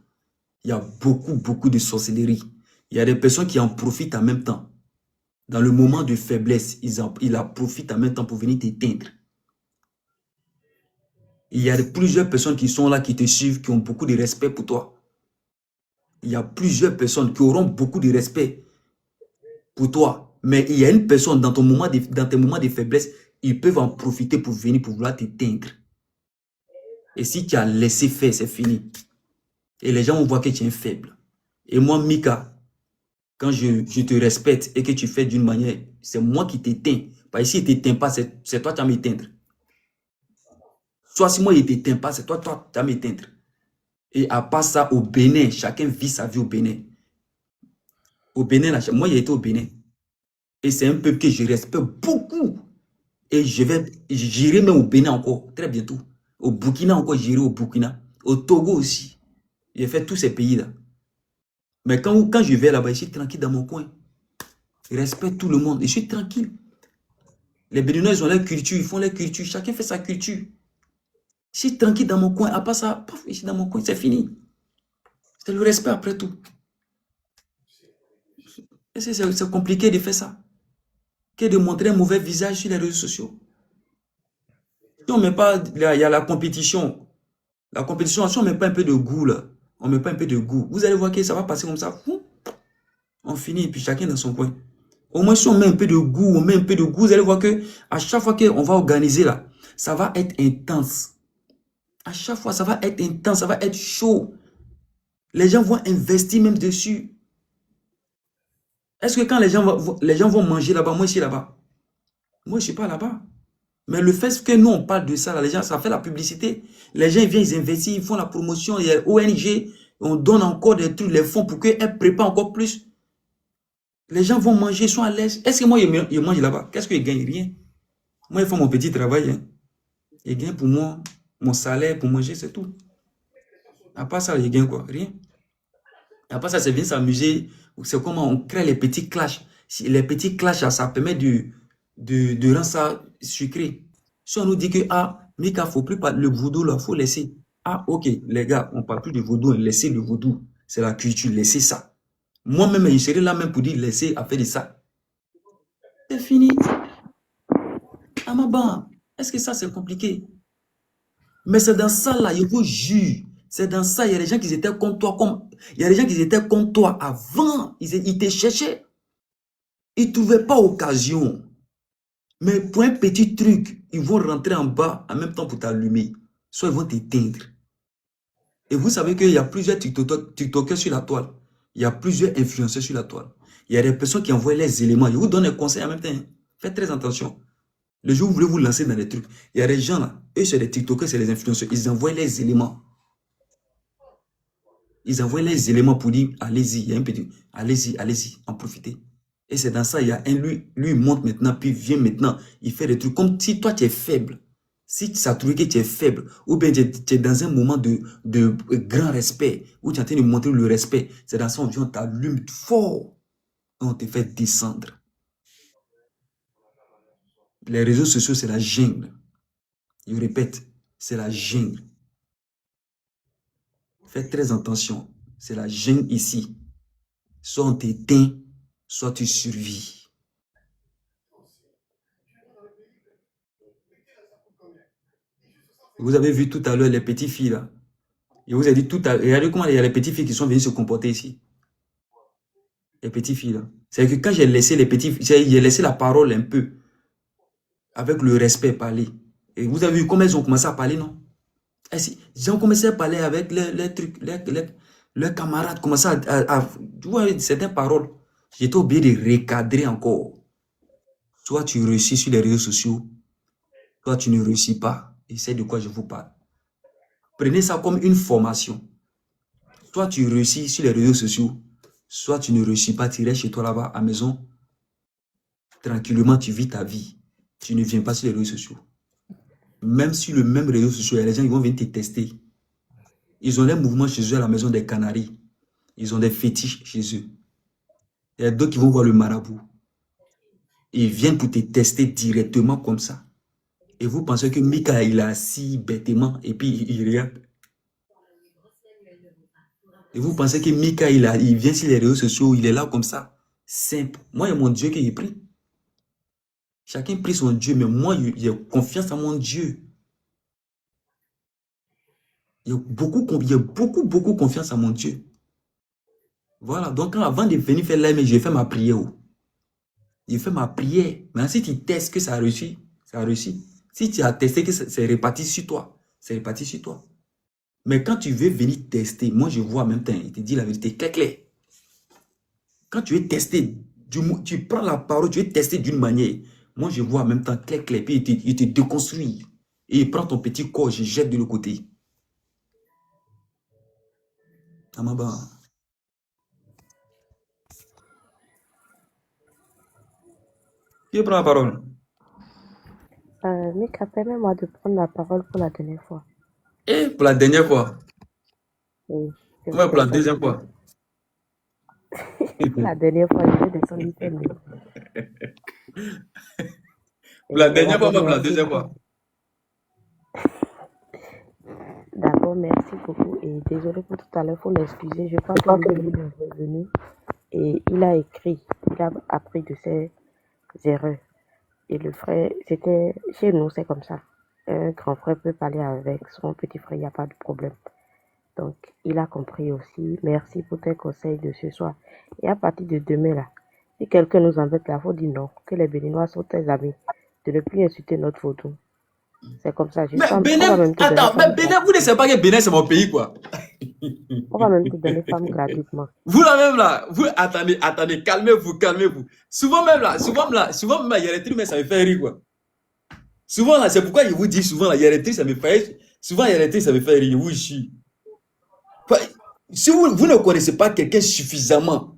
Il y a beaucoup de sorcellerie. Il y a des personnes qui en profitent en même temps. Dans le moment de faiblesse, ils en profitent en même temps pour venir t'éteindre. Il y a plusieurs personnes qui sont là, qui te suivent, qui ont beaucoup de respect pour toi. Il y a plusieurs personnes qui auront beaucoup de respect pour toi. Mais il y a une personne dans tes moments de faiblesse, ils peuvent en profiter pour venir, pour vouloir t'éteindre. Et si tu as laissé faire, c'est fini. Et les gens vont voir que tu es faible. Et moi, Mika, quand je te respecte et que tu fais d'une manière, c'est moi qui t'éteins. Parce que si il ne t'éteint pas, c'est toi qui vas m'éteindre. Soit si moi il ne t'éteint pas, c'est toi qui vas m'éteindre. Et à part ça, au Bénin, chacun vit sa vie au Bénin. Au Bénin, là, moi j'ai été au Bénin. Et c'est un peuple que je respecte beaucoup. Et j'irai même au Bénin encore, très bientôt. Au Burkina encore, j'irai au Burkina. Au Togo aussi. J'ai fait tous ces pays-là. Mais quand je vais là-bas, je suis tranquille dans mon coin. respecte tout le monde. Et je suis tranquille. Les Béninois, ils ont leur culture, ils font leur culture. Chacun fait sa culture. Je suis tranquille dans mon coin. À part ça, paf, je suis dans mon coin, c'est fini. C'est le respect après tout. C'est compliqué de faire ça. Que de montrer un mauvais visage sur les réseaux sociaux. Si on met pas, il y a la compétition. La compétition, si on ne met pas un peu de goût, là, on ne met pas un peu de goût, vous allez voir que ça va passer comme ça. On finit, et puis chacun dans son coin. Au moins, si on met un peu de goût, vous allez voir que à chaque fois qu'on va organiser là, ça va être intense. À chaque fois, ça va être intense, ça va être chaud. Les gens vont investir même dessus. Est-ce que quand les gens vont manger là-bas, moi je suis là-bas? Moi je ne suis pas là-bas. Mais le fait que nous on parle de ça, là, les gens, ça fait la publicité. Les gens ils viennent, ils investissent, ils font la promotion, il y a ONG, on donne encore des trucs, les fonds pour qu'elles préparent encore plus. Les gens vont manger, ils sont à l'aise. Est-ce que moi, je mange là-bas? Qu'est-ce que je gagne? Rien. Moi, ils font mon petit travail. Hein. Ils gagnent pour moi, mon salaire pour manger, c'est tout. À part ça, ils gagnent quoi? Rien. À part ça, c'est bien s'amuser. C'est comment on crée les petits clashs. Les petits clashs, ça permet de rendre ça sucré. Si on nous dit que, ah, Mika, il ne faut plus parler le vaudou, là, il faut laisser. Ah, ok, les gars, on ne parle plus de vaudou, laissez le vaudou. C'est la culture, laissez ça. Moi-même, je serai là même pour dire laissez à faire de ça. C'est fini. Ah, ma banque, est-ce que ça, c'est compliqué? Mais c'est dans ça, là, je vous jure. C'est dans ça, il y a des gens qui étaient contre toi. Il y a des gens qui étaient contre toi avant. Ils te cherchaient. Ils ne trouvaient pas occasion. Mais pour un petit truc, ils vont rentrer en bas en même temps pour t'allumer. Soit ils vont t'éteindre. Et vous savez qu'il y a plusieurs TikTokers sur la toile. Il y a plusieurs influenceurs sur la toile. Il y a des personnes qui envoient les éléments. Je vous donne un conseil en même temps. Faites très attention. Le jour où vous voulez vous lancer dans des trucs, il y a des gens là, eux c'est des TikTokers, c'est les influenceurs. Ils envoient les éléments. Ils envoient les éléments pour dire allez-y, il y a un petit, allez-y, en profitez. Et c'est dans ça, il y a un, lui il monte maintenant, puis vient maintenant, il fait des trucs comme si toi tu es faible. Si ça trouve que tu es faible, ou bien tu es dans un moment de grand respect, où tu es en train de montrer le respect, c'est dans ça on vient, on t'allume fort, et on te fait descendre. Les réseaux sociaux, c'est la jungle. Je répète, c'est la jungle. Faites très attention, c'est la jungle ici. Soit on t'éteint, soit tu survis. Vous avez vu tout à l'heure les petites filles là. Je vous ai dit tout à l'heure, regardez comment il y a les petites filles qui sont venues se comporter ici. Les petites filles là. C'est que quand j'ai laissé les petites filles, j'ai laissé la parole un peu. Avec le respect parler. Et vous avez vu comment elles ont commencé à parler, non? Ils ont commencé à parler avec les trucs, leurs camarades commençaient à tu vois, certaines paroles. J'étais obligé de recadrer encore. Soit tu réussis sur les réseaux sociaux, soit tu ne réussis pas. Et c'est de quoi je vous parle. Prenez ça comme une formation. Soit tu réussis sur les réseaux sociaux, soit tu ne réussis pas, tu restes chez toi là-bas à la maison. Tranquillement, tu vis ta vie. Tu ne viens pas sur les réseaux sociaux. Même sur le même réseau social, il y a des gens qui vont venir te tester. Ils ont des mouvements chez eux à la maison des Canaries. Ils ont des fétiches chez eux. Il y a d'autres qui vont voir le marabout. Ils viennent pour te tester directement comme ça. Et vous pensez que Mika, il est assis bêtement et puis il regarde. Et vous pensez que Mika, il vient sur les réseaux sociaux, il est là comme ça. Simple. Moi, il y a mon Dieu qui est pris. Chacun prie son Dieu, mais moi, j'ai confiance en mon Dieu. Il y a beaucoup confiance en mon Dieu. Voilà, donc avant de venir faire l'aime, j'ai fait ma prière. J'ai fait ma prière. Maintenant, si tu testes que ça a réussi, ça a réussi. Si tu as testé que c'est réparti sur toi, c'est réparti sur toi. Mais quand tu veux venir tester, moi, je vois en même temps, il te dit la vérité, clair. Quand tu veux tester, tu prends la parole, tu veux tester d'une manière. Moi, je vois en même temps, clair, puis il te déconstruit. Et il prend ton petit corps, je jette de l'autre côté. Amaba. Qui prend la parole? Mika, permets-moi de prendre la parole pour la dernière fois. Et pour la dernière fois? Oui. Moi, pour la deuxième fois. La dernière fois, je vais descendre fermé. La dernière fois, même la deuxième fois. D'accord, merci beaucoup. Et désolé pour tout à l'heure, il faut m'excuser. Je crois que lui est revenu et il a écrit, il a appris de ses erreurs. Et le frère, c'était chez nous, c'est comme ça. Un grand frère peut parler avec son petit frère, il n'y a pas de problème. Donc, il a compris aussi. Merci pour tes conseils de ce soir. Et à partir de demain, là, si quelqu'un nous embête là, il faut dire non, que les Béninois sont tes amis, de ne plus insulter notre photo. C'est comme ça. Mais Bénin, attends, mais Bénin, vous ne savez pas que Bénin, c'est mon pays, quoi. On va même te donner femme gratuitement. Vous là même là, vous attendez, calmez-vous. Souvent même là, il y a des trucs, mais ça me fait rire, quoi. Souvent là, c'est pourquoi je vous dis souvent là, il y a des trucs, ça me fait rire. Souvent, il y a des trucs, ça me fait rire. Oui, si vous ne connaissez pas quelqu'un suffisamment,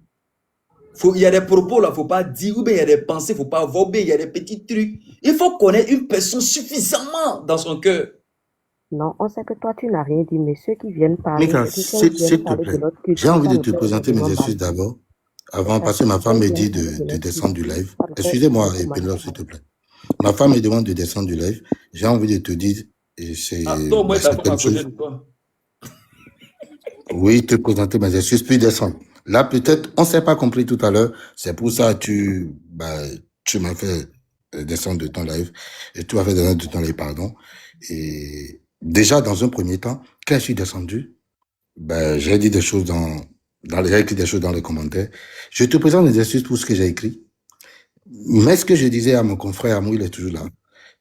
il y a des propos là, il ne faut pas dire, ou bien il y a des pensées, il ne faut pas avoir, ou bien il y a des petits trucs. Il faut connaître une personne suffisamment dans son cœur. Non, on sait que toi, tu n'as rien dit, mais ceux qui viennent parler, Mika, s'il te plaît, j'ai envie de te présenter mes excuses d'abord, parce que ma femme me dit de descendre du live. Excusez-moi, Pénélope, s'il te plaît. Ma femme me demande de descendre du live. J'ai envie de te dire, et c'est certaines choses. Oui, te présenter mes excuses, puis descendre. Là, peut-être, on ne s'est pas compris tout à l'heure. C'est pour ça que tu m'as fait descendre de ton live. Et tu m'as fait descendre de ton live, pardon. Et déjà, dans un premier temps, quand je suis descendu, j'ai dit des choses j'ai écrit des choses dans les commentaires. Je te présente mes excuses pour ce que j'ai écrit. Mais ce que je disais à mon confrère, Amou, il est toujours là.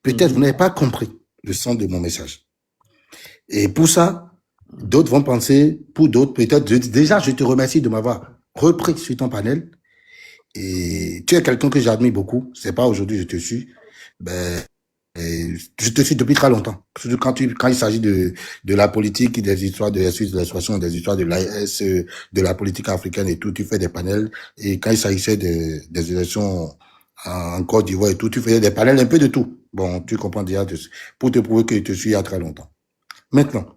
Peut-être vous n'avez pas compris le sens de mon message. Et pour ça, d'autres vont penser, pour d'autres, peut-être, déjà, je te remercie de m'avoir repris sur ton panel. Et tu es quelqu'un que j'admire beaucoup. C'est pas aujourd'hui que je te suis. Je te suis depuis très longtemps. Surtout quand il s'agit de la politique, des histoires de l'exploitation, des histoires de l'AS, de la politique africaine et tout, tu fais des panels. Et quand il s'agissait des élections en Côte d'Ivoire et tout, tu faisais des panels, un peu de tout. Bon, tu comprends déjà, pour te prouver que je te suis il y a très longtemps. Maintenant,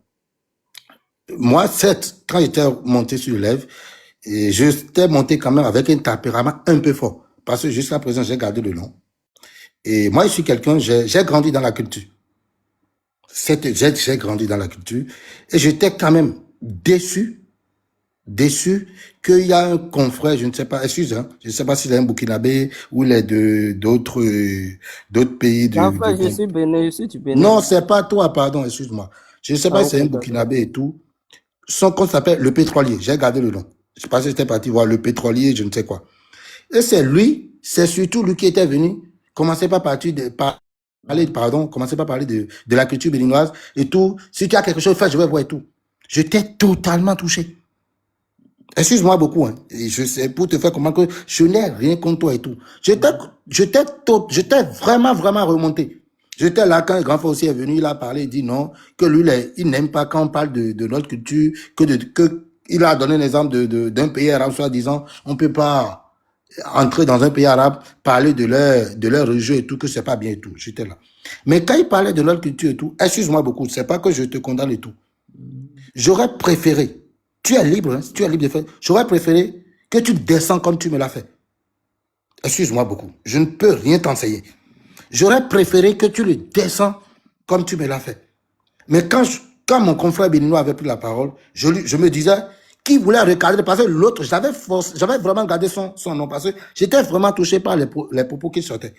moi, quand j'étais monté sur le live, et j'étais monté quand même avec un tempérament un peu fort. Parce que jusqu'à présent, j'ai gardé le nom. Et moi, je suis quelqu'un, j'ai grandi dans la culture. J'ai grandi dans la culture. Et j'étais quand même déçu qu'il y a un confrère, je ne sais pas, je ne sais pas s'il est un Burkinabé ou il est d'autres pays. Je suis Bénin, je suis du Bénin. Non, c'est pas toi, pardon, excuse-moi. Je ne sais pas si c'est un Burkinabé et tout. Son compte s'appelle Le Pétrolier. J'ai gardé le nom. Je pense que j'étais parti voir Le Pétrolier, je ne sais quoi. Et c'est surtout lui qui était venu. Commencez pas par parler de la culture béninoise et tout. Si tu as quelque chose à faire, je vais voir et tout. J'étais totalement touché. Excuse-moi beaucoup, hein. Et je sais, pour te faire comprendre que je n'ai rien contre toi et tout. J'étais vraiment, vraiment remonté. J'étais là quand le grand frère aussi est venu, il a parlé, il dit non, que lui, il n'aime pas quand on parle de notre culture, il a donné l'exemple d'un pays arabe, soi-disant, on peut pas entrer dans un pays arabe, parler de leur religion et tout, que c'est pas bien et tout. J'étais là. Mais quand il parlait de leur culture et tout, excuse-moi beaucoup, c'est pas que je te condamne et tout. J'aurais préféré, tu es libre, hein, si tu es libre de faire, j'aurais préféré que tu descends comme tu me l'as fait. Excuse-moi beaucoup, je ne peux rien t'enseigner. J'aurais préféré que tu le descends comme tu me l'as fait. Mais quand mon confrère béninois avait pris la parole, je me disais qu'il voulait recadrer, parce que l'autre, j'avais vraiment gardé son nom, parce que j'étais vraiment touché par les propos qui sortaient,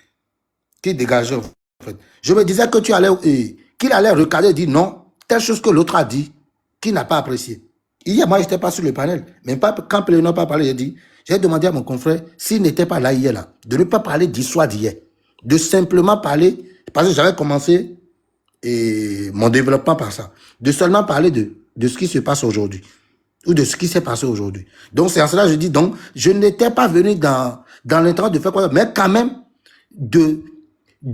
qui dégageaient. En fait. Je me disais que qu'il allait recadrer et dire non, telle chose que l'autre a dit, qu'il n'a pas apprécié. Hier, moi, je n'étais pas sur le panel, mais quand Péléno n'a pas parlé, j'ai demandé à mon confrère, s'il n'était pas là hier, là, de ne pas parler d'histoire d'hier, de simplement parler, parce que j'avais commencé mon développement par ça, de seulement parler de ce qui se passe aujourd'hui, ou de ce qui s'est passé aujourd'hui. Donc, c'est en cela que je dis, donc, je n'étais pas venu dans l'intérêt de faire quoi, mais quand même, de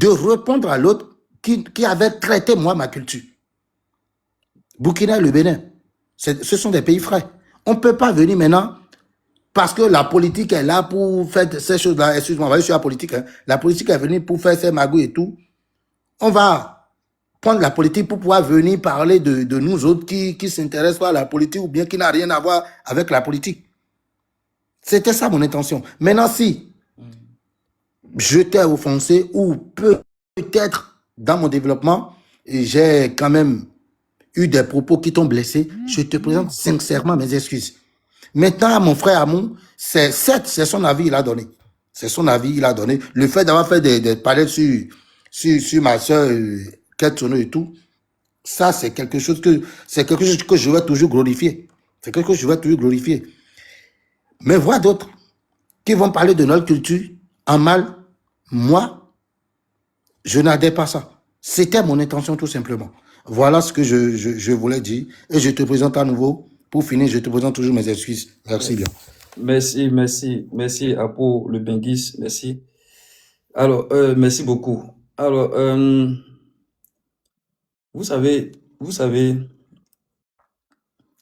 répondre à l'autre qui avait traité, moi, ma culture. Burkina et le Bénin, ce sont des pays frères. On ne peut pas venir maintenant, parce que la politique est là pour faire ces choses-là. Excuse-moi, on va aller sur la politique. Hein. La politique est venue pour faire ses magouilles et tout. On va prendre la politique pour pouvoir venir parler de nous autres qui s'intéressent pas à la politique ou bien qui n'a rien à voir avec la politique. C'était ça mon intention. Maintenant, si je t'ai offensé ou peut-être dans mon développement, j'ai quand même eu des propos qui t'ont blessé, je te présente sincèrement mes excuses. Maintenant, mon frère Amou, c'est son avis, il a donné. C'est son avis, il a donné. Le fait d'avoir fait des palais sur ma soeur, Ketsono et tout, ça, c'est quelque chose que je vais toujours glorifier. C'est quelque chose que je vais toujours glorifier. Mais voilà d'autres qui vont parler de notre culture en mal. Moi, je n'adhère pas à ça. C'était mon intention tout simplement. Voilà ce que je voulais dire. Et je te présente à nouveau. Pour finir, je te présente toujours mes excuses. Merci bien. Merci Apo le Benguis, merci. Alors, merci beaucoup. Alors, vous savez,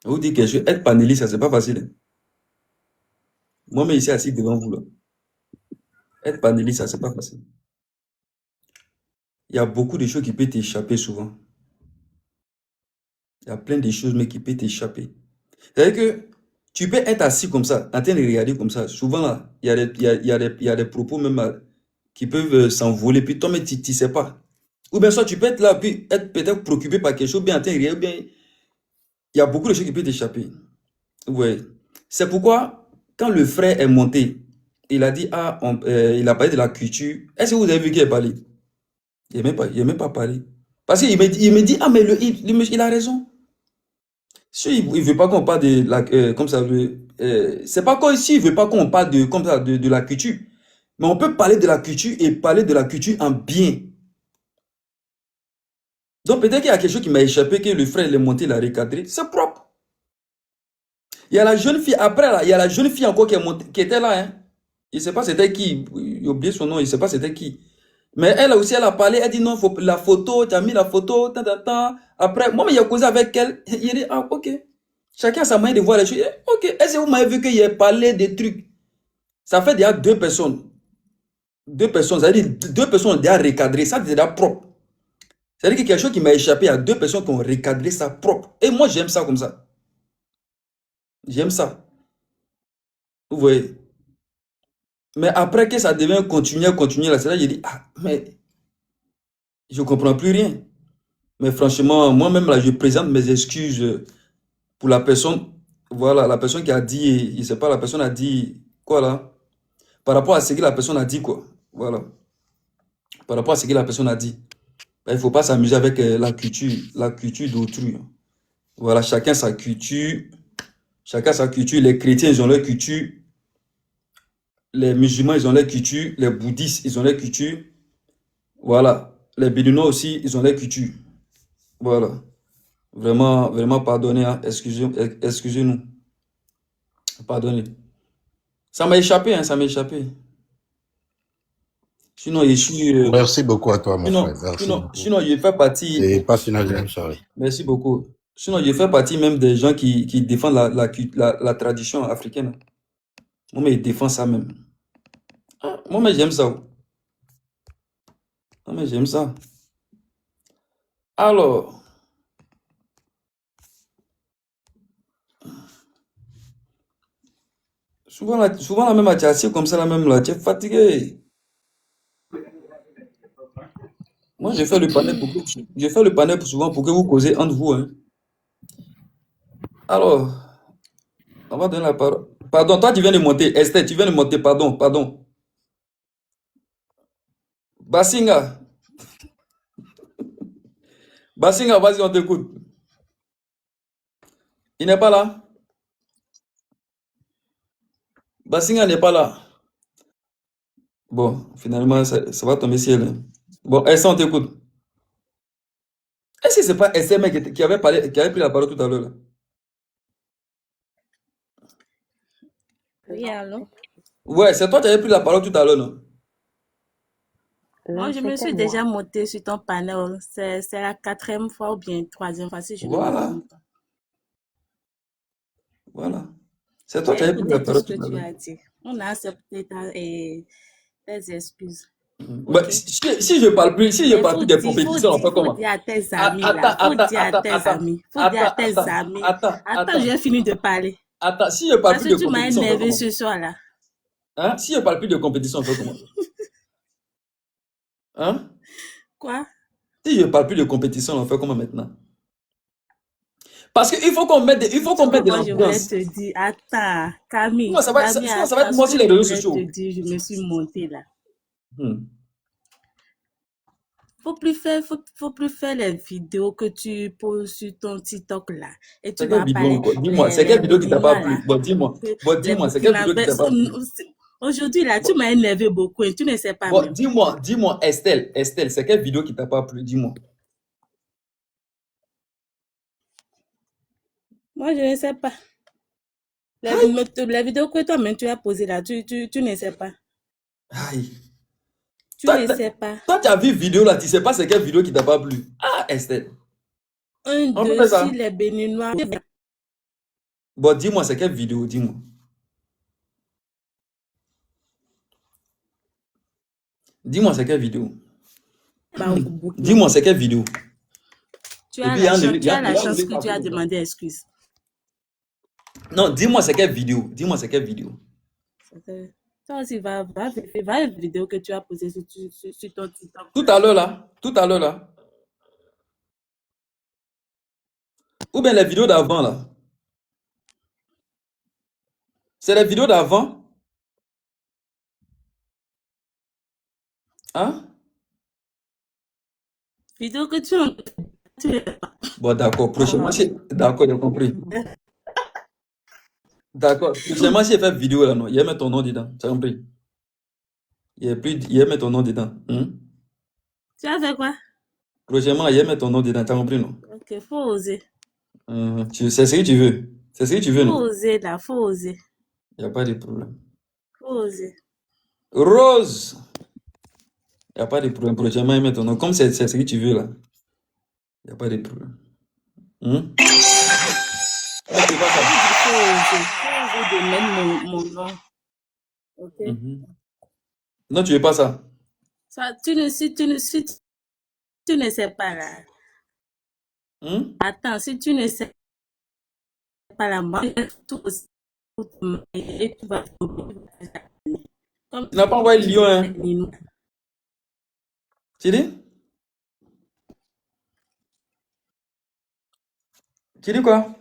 vous dites que être panéliste, ça c'est pas facile. Moi-même ici assis devant vous là, être panéliste, ça c'est pas facile. Il y a beaucoup de choses qui peuvent t'échapper souvent. Il y a plein de choses mais qui peuvent t'échapper. C'est-à-dire que tu peux être assis comme ça, en train de regarder comme ça. Souvent là, il y a des propos même qui peuvent s'envoler, puis toi mais tu ne sais pas. Ou bien soit tu peux être là, puis être peut-être préoccupé par quelque chose, bien en train de regarder, bien il y a beaucoup de choses qui peuvent t'échapper. Ouais. C'est pourquoi, quand le frère est monté, il a dit, il a parlé de la culture. Est-ce que vous avez vu qu'il a parlé? Il n'a même pas parlé. Parce qu'il me dit, ah, mais il a raison. Si il ne veut pas qu'on parle de la, comme ça, c'est pas comme s'il ne veut pas qu'on parle de, comme ça, de la culture. Mais on peut parler de la culture et parler de la culture en bien. Donc peut-être qu'il y a quelque chose qui m'a échappé, que le frère il est monté, il a recadré. C'est propre. Il y a la jeune fille, après là, il y a la jeune fille encore qui est montée, qui était là. Hein. Je ne sais pas c'était qui, j'ai oublié son nom, je ne sais pas c'était qui. Mais elle aussi, elle a parlé, elle dit non, faut la photo, tu as mis la photo, Après, moi, il a causé avec elle, il a dit, ah, ok. Chacun a sa manière de voir les choses. Ok, est-ce que vous m'avez vu qu'il a parlé des trucs? Ça fait déjà deux personnes, c'est-à-dire deux personnes ont déjà recadré, ça c'est déjà propre. C'est-à-dire que quelque chose qui m'a échappé à deux personnes qui ont recadré ça propre. Et moi, j'aime ça comme ça. J'aime ça. Vous voyez? Mais après que ça devient continuer, là, c'est là que j'ai dit, ah, mais je ne comprends plus rien. Mais franchement, moi-même, là, je présente mes excuses pour la personne. Voilà, la personne qui a dit, je ne sais pas, la personne a dit quoi là? Par rapport à ce que la personne a dit, quoi. Voilà. Par rapport à ce que la personne a dit. Il ne faut pas s'amuser avec la culture d'autrui. Voilà, chacun sa culture. Chacun sa culture. Les chrétiens, ils ont leur culture. Les musulmans, ils ont leur culture. Les bouddhistes, ils ont leur culture. Voilà. Les béninois aussi, ils ont leur culture. Voilà. Vraiment, vraiment, pardonnez. Hein. Excusez-nous. Pardonnez. Ça m'a échappé, hein, ça m'a échappé. Sinon, je suis... Merci beaucoup à toi, mon frère. Sinon, je fais partie... Et passe une agréable soirée. Merci beaucoup. Sinon, je fais partie même des gens qui défendent la tradition africaine. Moi, mais ils défendent ça même. Ah, moi, mais j'aime ça. Moi, mais j'aime ça. Alors... Souvent, la même, tu es assis comme ça, la même, là, tu es fatigué. Moi, je fais le panel souvent pour que vous causez entre vous. Hein. Alors, on va donner la parole. Pardon, toi, tu viens de monter. Esther, tu viens de monter. Pardon. Basinga, vas-y, on t'écoute. Il n'est pas là? Basinga n'est pas là. Bon, finalement, ça va tomber ciel. Hein. Bon, Esther, on t'écoute. Est-ce que c'est pas Esther mec qui avait pris la parole tout à l'heure là? Oui, allô? Ouais, c'est toi qui avais pris la parole tout à l'heure, non? Moi, je me suis déjà montée sur ton panel. C'est la 4e fois ou bien 3e fois, si je ne me trompe pas. Voilà. C'est toi qui avais pris la parole tout à l'heure. On a accepté tes excuses. Bah, Ok. si je parle plus des compétitions, on fait comment? Faut dire à tes amis, là. Faut dire à tes amis. Faut dire à tes amis. Attends, j'ai fini de parler. Attends, si je parle Parce plus de que tu m'as compétition, on fait énervé comment? ce soir-là. Hein? Si je parle plus de compétition, on fait comment? Hein? Quoi? Si je parle plus de compétition, on fait comment maintenant? Parce qu'il faut qu'on mette il faut qu'on mette de Moi, je voulais l'ambiance. te dire, attends, Camille, Sinon, ça va Camille, être attends, moi ce sur que les je réseaux voulais sociaux. te dire, je me suis montée là. Hmm. Faut plus faire les vidéos que tu poses sur ton TikTok là. Et tu C'est quelle vas vidéo? parler Dis-moi, c'est quelle vidéo qui t'a pas Béninois plu? là. Bon, dis-moi. Bon, Les dis-moi, c'est quelle vidéo qui t'a pas plu? Aujourd'hui là, tu m'as énervé beaucoup et tu ne sais pas Bon, même. dis-moi, Estelle, c'est quelle vidéo qui t'a pas plu? Dis-moi. Moi, je ne sais pas. Les vidéos que toi-même tu as posées là, tu ne sais pas. Aïe. Tu ne sais pas. Toi, tu as vu vidéo là, tu sais pas c'est quelle vidéo qui t'a pas plu. Ah, Estelle. Un, On peut deux, faire ça. sur les Béninois. Bon, dis-moi, c'est quelle vidéo? Dis-moi. Dis-moi, c'est quelle vidéo? Dis-moi, c'est quelle vidéo? Tu as la chance que tu as demandé excuse. Non, dis-moi, c'est quelle vidéo? Dis-moi, c'est quelle vidéo? Toi aussi, va la vidéo que tu as posée sur ton TikTok. Tout à l'heure là. Ou bien les vidéos d'avant là. C'est les vidéos d'avant? Hein? Vidéo que tu... Bon, d'accord, prochainement, d'accord, j'ai compris. D'accord, prochainement, si j'ai fait vidéo là, non, il y a mettre ton nom dedans, tu as compris? Il y a mettre ton nom dedans. Tu as fait quoi? Prochainement, il y a mettre ton nom dedans, tu as compris, non? Ok, faut oser. C'est ce que tu veux. C'est ce que tu veux, non? Faut oser là, faut oser. Il n'y a pas de problème. Faut oser. Rose! Il n'y a pas de problème. Prochainement, il met ton nom. Comme c'est ce que tu veux là. Il n'y a pas de problème. Faut oser de mettre mon nom. Ok? Non, tu veux pas ça? Ça, si tu ne sais pas là. Attends, si tu ne sais pas là, moi, tout et tu vas. Tu n'as pas envoyé le lion, hein? Tu dis? Tu dis quoi?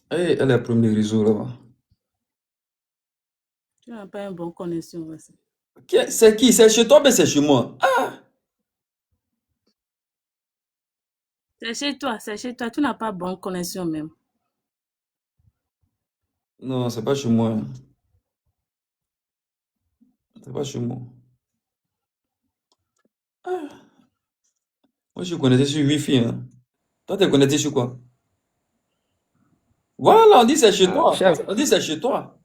Hey, elle est première réseau là-bas. Tu n'as pas une bonne connexion aussi. C'est qui? C'est chez toi, mais c'est chez moi. Ah! C'est chez toi. Tu n'as pas bonne connexion même. Non, c'est pas chez moi. C'est pas chez moi. Ah. Moi, je suis connecté sur Wi-Fi. Hein. Toi, tu es connecté sur quoi? Voilà, on dit c'est chez toi. On dit c'est chez toi.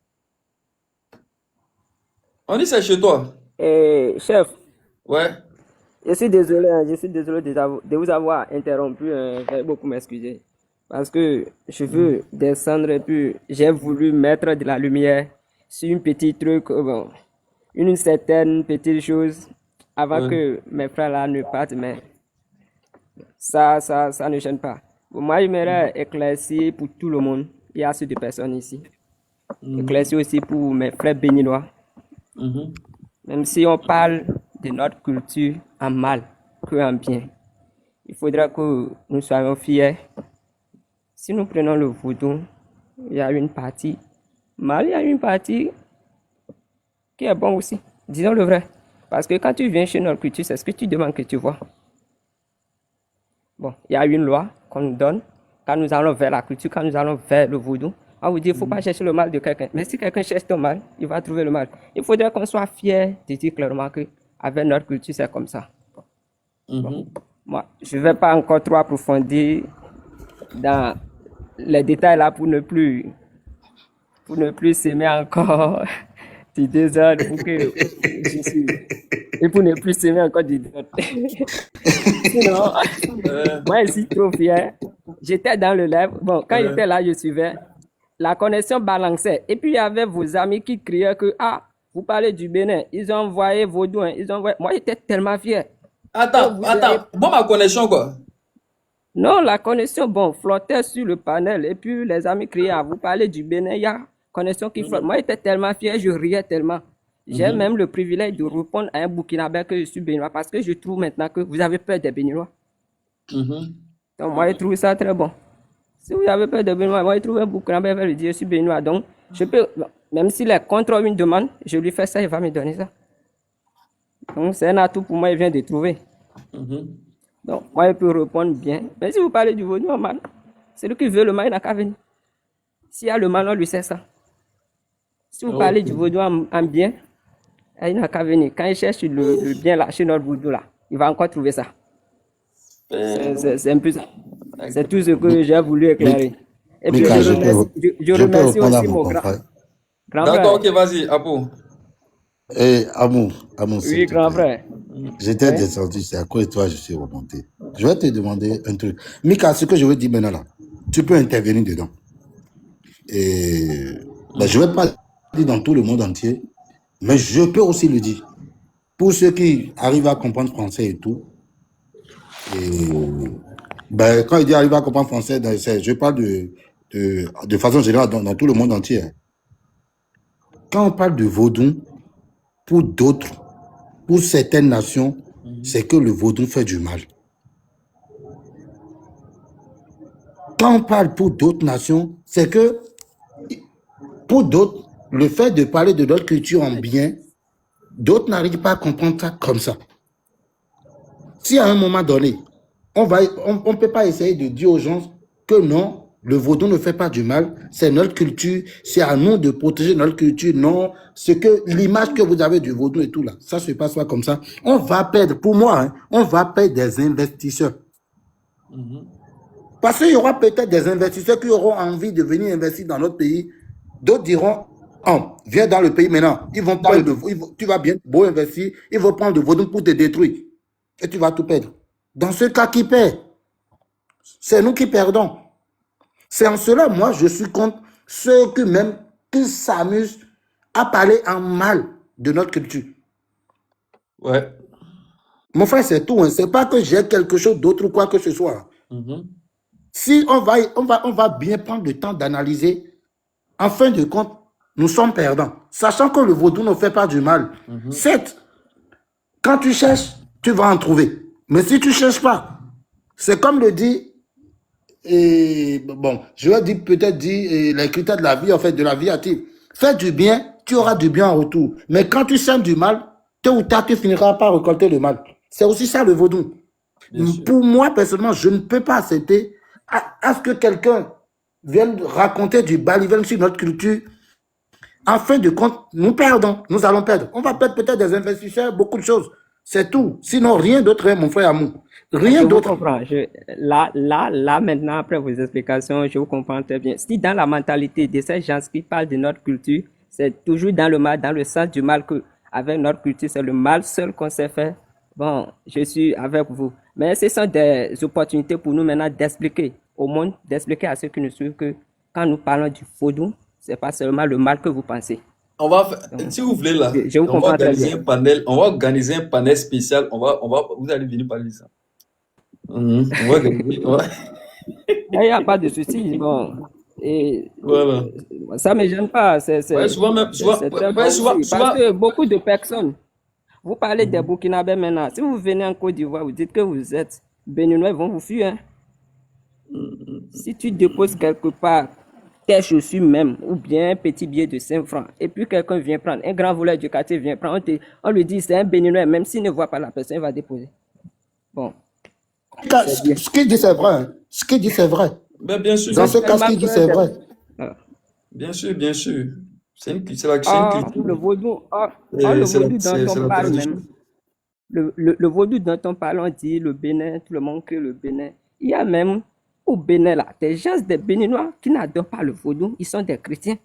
On dit c'est chez toi. Chef. Ouais. Je suis désolé de vous avoir interrompu. Veuillez beaucoup m'excuser. Parce que je veux descendre et puis j'ai voulu mettre de la lumière sur une petite truc, bon, une certaine petite chose avant que mes frères là ne partent, mais ça ne gêne pas. Bon, moi, j'aimerais éclaircir pour tout le monde. Il y a assez de personnes ici. Éclaircir aussi pour mes frères béninois. Même si on parle de notre culture en mal que en bien, il faudra que nous soyons fiers. Si nous prenons le vaudou, il y a une partie mal, il y a une partie qui est bon aussi. Disons le vrai. Parce que quand tu viens chez notre culture, c'est ce que tu demandes que tu vois. Bon, il y a une loi qu'on nous donne. Quand nous allons vers la culture, quand nous allons vers le vaudou, on vous dit, il ne faut pas chercher le mal de quelqu'un. Mais si quelqu'un cherche ton mal, il va trouver le mal. Il faudrait qu'on soit fiers de dire clairement qu'avec notre culture, c'est comme ça. Bon, moi, je ne vais pas encore trop approfondir dans les détails là pour ne plus s'aimer encore du désordre et pour ne plus s'aimer encore du désordre. Sinon, moi je suis trop fier. J'étais dans le live. Bon, quand j'étais là, je suivais. La connexion balançait. Et puis il y avait vos amis qui criaient que vous parlez du Bénin. Ils ont envoyé Vaudou. Moi j'étais tellement fier. Attends. Moi ma connexion quoi? Non, la connexion, bon, flottait sur le panel. Et puis, les amis criaient, à vous parler du Bénin, il y a connexion qui flotte. Moi, j'étais tellement fier, je riais tellement. J'ai même le privilège de répondre à un Burkinabé que je suis béninois parce que je trouve maintenant que vous avez peur des Béninois. Donc, moi, je trouve ça très bon. Si vous avez peur des Béninois, moi, je trouve un Burkinabé va lui dire, je suis béninois. Donc, je peux, même s'il est contre une demande, je lui fais ça, il va me donner ça. Donc, c'est un atout pour moi, il vient de trouver. Donc, moi, je peux répondre bien. Mais si vous parlez du vaudou en mal, celui qui veut le mal, il n'a qu'à venir. S'il y a le mal, on lui sait ça. Si vous parlez du vaudou en bien, il n'a qu'à venir. Quand il cherche le bien là, chez notre vaudou là, il va encore trouver ça. C'est un peu ça. C'est tout ce que j'ai voulu éclairer. Et puis, je remercie aussi mon grand frère. D'accord, ok, vas-y, Apo. Amour, oui, grand frère. J'étais descendu, c'est à cause de toi que je suis remonté. Je vais te demander un truc. Mika, ce que je veux dire maintenant là, tu peux intervenir dedans. Et je ne vais pas dire dans tout le monde entier, mais je peux aussi le dire. Pour ceux qui arrivent à comprendre français et tout, quand il dit arriver à comprendre français, je parle de façon générale dans tout le monde entier. Quand on parle de vaudou, pour d'autres, pour certaines nations, c'est que le vaudou fait du mal. Quand on parle pour d'autres nations, c'est que pour d'autres, le fait de parler de notre culture en bien, d'autres n'arrivent pas à comprendre ça comme ça. Si à un moment donné, on ne peut pas essayer de dire aux gens que non, le vaudou ne fait pas du mal, c'est notre culture, c'est à nous de protéger notre culture. Non, c'est que l'image que vous avez du vaudou et tout là, ça se passe pas comme ça. On va perdre, pour moi, on va perdre des investisseurs. Parce qu'il y aura peut-être des investisseurs qui auront envie de venir investir dans notre pays. D'autres diront, oh, viens dans le pays maintenant. Ils vont prendre tu vas bien beau investir, ils vont prendre le vaudou pour te détruire. Et tu vas tout perdre. Dans ce cas, qui perd? C'est nous qui perdons. C'est en cela, moi, je suis contre ceux qui s'amusent à parler en mal de notre culture. Ouais. Mon frère, c'est tout. Hein. C'est pas que j'ai quelque chose d'autre ou quoi que ce soit. Si on va bien prendre le temps d'analyser, en fin de compte, nous sommes perdants. Sachant que le vaudou ne fait pas du mal. Certes, quand tu cherches, tu vas en trouver. Mais si tu ne cherches pas, c'est comme le dit, je vais peut-être dire les critères de la vie, en fait, de la vie active. Fais du bien, tu auras du bien en retour. Mais quand tu sèmes du mal, tôt ou tard, tu finiras par récolter le mal. C'est aussi ça le vaudou. Pour moi, personnellement, je ne peux pas accepter à ce que quelqu'un vienne raconter du balivel sur notre culture. En fin de compte, nous perdons, nous allons perdre. On va perdre peut-être des investisseurs, beaucoup de choses. C'est tout. Sinon, rien d'autre, mon frère Amour. Rien d'autre. Je comprends. Là, maintenant, après vos explications, je vous comprends très bien. Si dans la mentalité de ces gens qui parlent de notre culture, c'est toujours dans le mal, dans le sens du mal que, avec notre culture, c'est le mal seul qu'on sait faire. Bon, je suis avec vous. Mais ce sont des opportunités pour nous maintenant d'expliquer au monde, d'expliquer à ceux qui nous suivent que quand nous parlons du vaudou, c'est pas seulement le mal que vous pensez. On va, si vous voulez là, on va organiser un panel, on va organiser un panel spécial. Vous allez venir parler de ça. Il n'y a pas de souci. Bon, et voilà. Ça ne me gêne pas. C'est parce que beaucoup de personnes, vous parlez des Burkinabés maintenant. Si vous venez en Côte d'Ivoire, vous dites que vous êtes béninois, ils vont vous fuir. Hein. Si tu déposes quelque part tes chaussures même, ou bien un petit billet de 5 francs, et puis quelqu'un vient prendre, un grand voleur du quartier vient prendre, on lui dit c'est un béninois, même s'il ne voit pas la personne, il va déposer. Bon. Ce qu'il dit, c'est vrai. Ce qu'il dit, c'est vrai. Ben, bien sûr. Dans ce cas, ce qu'il dit, c'est vrai. Bien sûr, bien sûr. C'est la culture. Le vaudou, le vaudou dont on parle même. Le vaudou dont on parle, on dit le Bénin, tout le monde crie le Bénin. Il y a même au Bénin, là, des gens, des Béninois qui n'adorent pas le vaudou, ils sont des chrétiens.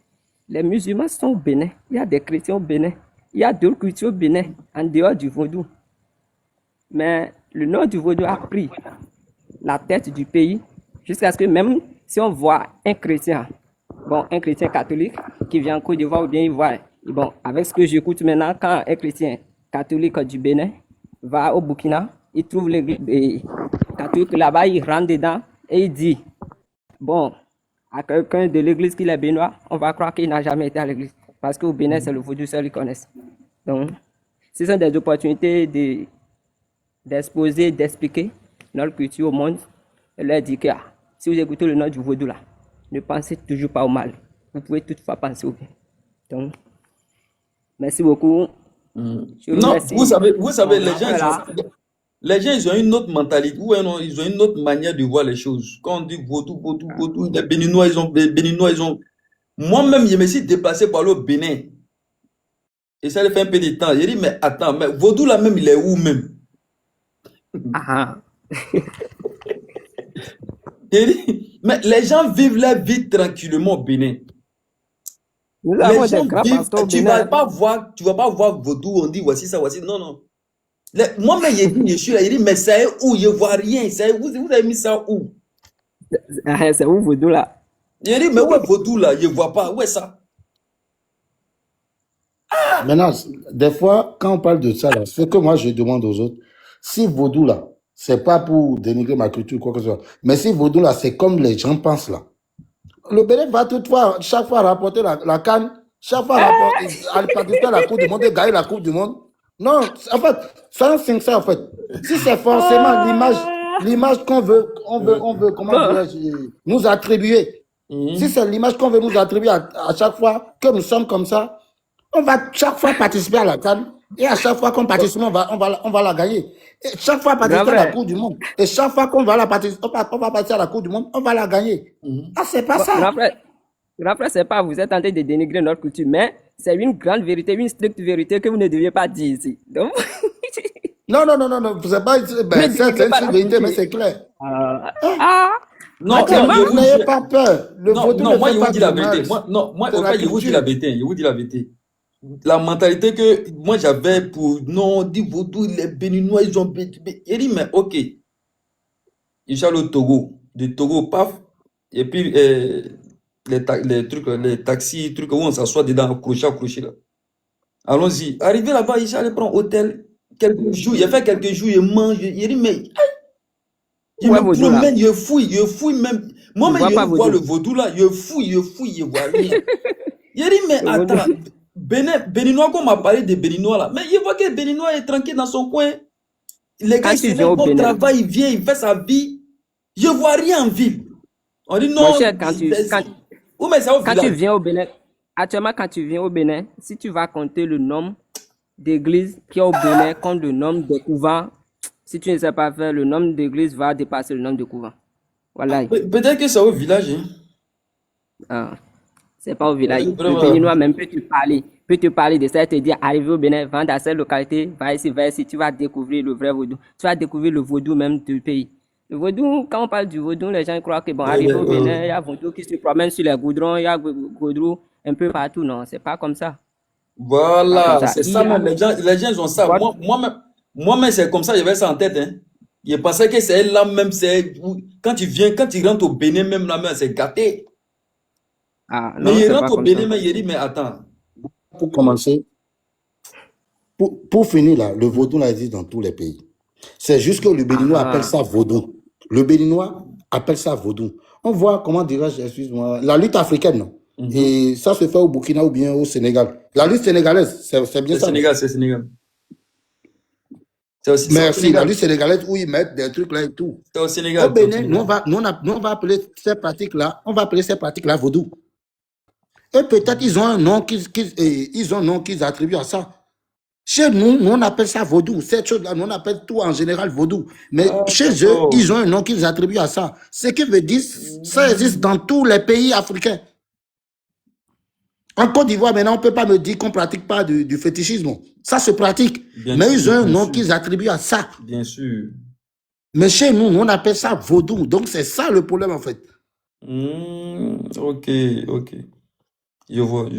Les musulmans sont au Bénin. Il y a des chrétiens au Bénin. Il y a d'autres cultures au Bénin, en dehors du vaudou. Mais le nom du vaudou a pris la tête du pays, jusqu'à ce que même si on voit un chrétien catholique qui vient en Côte d'Ivoire, ou bien il voit, bon, avec ce que j'écoute maintenant, quand un chrétien catholique du Bénin va au Burkina, il trouve l'église, Quand là-bas, il rentre dedans et il dit, bon, à quelqu'un de l'église qui est béninois, on va croire qu'il n'a jamais été à l'église. Parce qu'au Bénin, c'est le vaudou seul qu'ils connaissent. Donc, ce sont des opportunités d'exposer, d'expliquer notre culture au monde. Et leur dire que si vous écoutez le nom du vaudou là, ne pensez toujours pas au mal. Vous pouvez toutefois penser au bien. Donc, merci beaucoup. Non, vous savez, les gens, ils ont une autre mentalité. Non, ils ont une autre manière de voir les choses. Quand on dit vaudou, les Béninois, ils ont. Moi-même, je me suis déplacé pour aller au Bénin. Et ça fait un peu de temps. J'ai dit, mais attends, mais vaudou là même, il est où même? J'ai dit, mais les gens vivent leur vie tranquillement au Bénin. Les gens vivent, tu ne vas pas voir vaudou, on dit voici ça, voici. Non, non. Moi-même, je suis là, il dit, mais ça est où? Je ne vois rien. Vous avez mis ça où? C'est où vaudou là? Il dit, mais où est vaudou là? Je ne vois pas. Où est ça? Maintenant, des fois, quand on parle de ça, là, ce que moi je demande aux autres, si vaudou là, c'est pas pour dénigrer ma culture, quoi que ce soit, mais si vaudou là, c'est comme les gens pensent là. Le Bénin va toutefois, chaque fois rapporter la canne, chaque fois participer à la Coupe du Monde et gagner la Coupe du Monde. Non, en fait, ça c'est ça en fait. Si c'est forcément l'image qu'on veut, comment dirais-je, nous attribuer. Si c'est l'image qu'on veut nous attribuer à chaque fois que nous sommes comme ça, on va chaque fois participer à la canne et à chaque fois qu'on participe, on va la gagner. Et chaque fois participer à la Coupe du Monde. Et chaque fois qu'on va participer à la Coupe du Monde, on va la gagner. Ah, c'est pas ça. Grand frère, c'est pas, vous êtes en train de dénigrer notre culture, mais c'est une grande vérité, une stricte vérité que vous ne deviez pas dire ici. Donc... non, c'est pas une vérité, mais c'est clair. Non, n'ayez pas peur. Non, moi, je vous dis la vérité. Je vous dis la vérité. Je vous dis la vérité. La mentalité que moi j'avais pour non, dit vaudou, les Béninois, ils ont. Il dit, mais ok. Il suis allé au Togo. De Togo, paf. Et puis, les trucs, les taxis, trucs où on s'assoit dedans, accroché là. Allons-y. Arrivé là-bas, il allé prendre hôtel. Quelques jours, il a fait quelques jours, il mange. Il dit, mais. Je me promène, je fouille même. Moi-même, je vois le vaudou là, je fouille, je vois rien. Il dit, mais attends, Béninois, qu'on m'a parlé de Béninois là, mais il voit que Béninois est tranquille dans son coin. Les gars, ils font bon travail, il vient, il fait sa vie. Je vois rien en ville. On dit non. Quand tu viens au Bénin, actuellement, quand tu viens au Bénin, si tu vas compter le nombre d'églises qu'il y a au Bénin comme le nombre de couvents, si tu ne sais pas faire, le nombre d'églises va dépasser le nombre de couvents. Voilà. Peut-être que c'est au village. Hein. Ah, c'est pas au village. Le Béninois même peut te parler de ça et te dire, arrive au Bénin, vendre à cette localité, va ici, tu vas découvrir le vrai vaudou. Tu vas découvrir le vaudou même du pays. Le vaudou, quand on parle du vaudou, les gens croient que bon, arrive au Bénin, il y a vaudou qui se promène sur les goudrons, il y a vaudou un peu partout. Non, c'est pas comme ça. Voilà, c'est ça même. Les gens ont ça. Moi-même, c'est comme ça, j'avais ça en tête. Hein. Je pensais que c'est là même, quand tu rentres au Bénin, même là-même, c'est gâté. Ah, non, mais il rentre au Bénin, mais il dit, mais attends. Pour commencer, pour finir là, le vaudou là existe dans tous les pays. C'est juste que le Béninois appelle ça vaudou. Le Béninois appelle ça vaudou. On voit, comment dirais-je, excuse-moi, la lutte africaine, non? Et ça se fait au Burkina ou bien au Sénégal. La lutte sénégalaise, c'est bien ça. C'est Sénégal. Merci, la lutte sénégalaise où ils mettent des trucs là et tout. C'est au Sénégal. Au Bénin, nous, on va appeler ces pratiques-là, vaudou. Et peut-être ils ont un nom qu'ils attribuent à ça. Chez nous, on appelle ça vaudou. Cette chose-là, on appelle tout en général vaudou. Mais chez eux, ils ont un nom qu'ils attribuent à ça. Ce qui veut dire, ça existe dans tous les pays africains. En Côte d'Ivoire, maintenant, on ne peut pas me dire qu'on ne pratique pas du fétichisme. Ça se pratique. Mais ils ont un nom qu'ils attribuent à ça. Bien sûr. Mais chez nous, on appelle ça vaudou. Donc, c'est ça le problème, en fait. Ok. Je vois.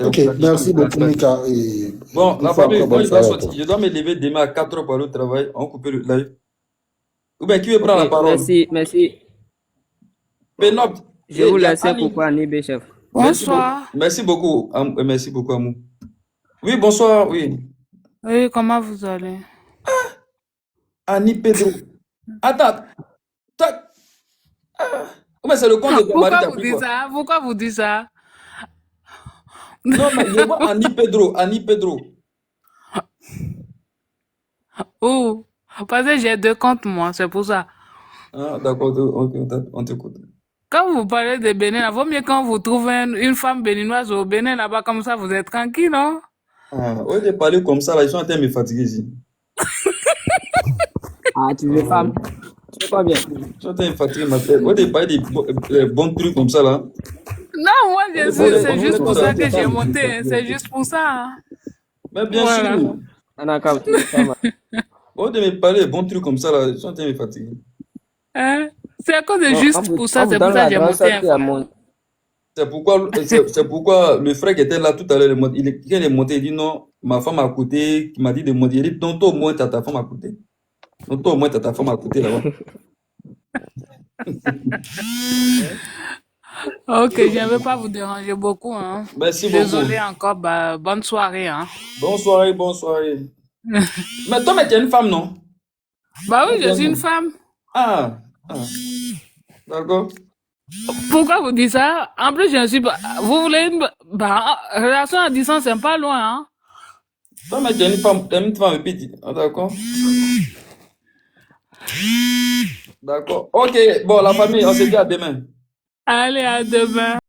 Ok, merci beaucoup, Mika. Bon, la famille, moi, je dois me lever demain à 4h pour aller au travail. On coupe le live. Ou bien, qui veut prendre la parole? Merci. Pénope. Je vous laisse pour Anibé, chef. Bonsoir. Merci beaucoup, Amou. Oui, bonsoir, oui. Oui, comment vous allez? Annie Pedro. Attends. Mais c'est le compte de ton mari qui a Pourquoi vous pris dites quoi? ça? Pourquoi vous dites ça? Non, mais je vois Annie Pedro. Annie Pedro. Oh, parce que j'ai 2 comptes, moi, c'est pour ça. Ah, d'accord, on t'écoute. Quand vous parlez de Bénin, il vaut mieux quand vous trouvez une femme béninoise au Bénin là-bas, comme ça, vous êtes tranquille, non? Ah, au lieu de parler comme ça, là, ils sont en train de me fatiguer ici. Ah, tu veux femme? Tu veux pas bien? Ils sont en train de me fatiguer ma tête. Au lieu de parler des bons trucs comme ça, là. Non, moi, je sais, c'est juste pour ça que j'ai monté, hein, c'est juste pour ça. Hein. Mais bien Voilà. sûr. Au lieu de me parler des bons trucs comme ça, là, ils sont en train de me fatiguer. Hein? C'est à cause de Non, juste pour ça, c'est pour ça que j'ai monté un frère. C'est pourquoi le frère qui était là tout à l'heure, quand il est monté, il dit non, ma femme à côté, qui m'a dit de monter. Il dit non, toi au moins, tu as ta femme à côté. Non, toi au moins, tu as ta femme à côté là-bas. Ok, je ne veux pas vous déranger beaucoup. Hein. Merci Désolé beaucoup. encore, bah, bonne soirée. Hein. Bonne soirée, bonne soirée. Mais toi, tu es une femme, non? Bah oui, je suis une femme. Ah, d'accord. Pourquoi vous dites ça? En plus, je ne suis pas... Vous voulez une... Bah, relation à distance, c'est pas loin, hein? Toi, mais tu es une femme et puis... Ah, d'accord. D'accord. Ok, bon, la famille, on se dit à demain. Allez, à demain.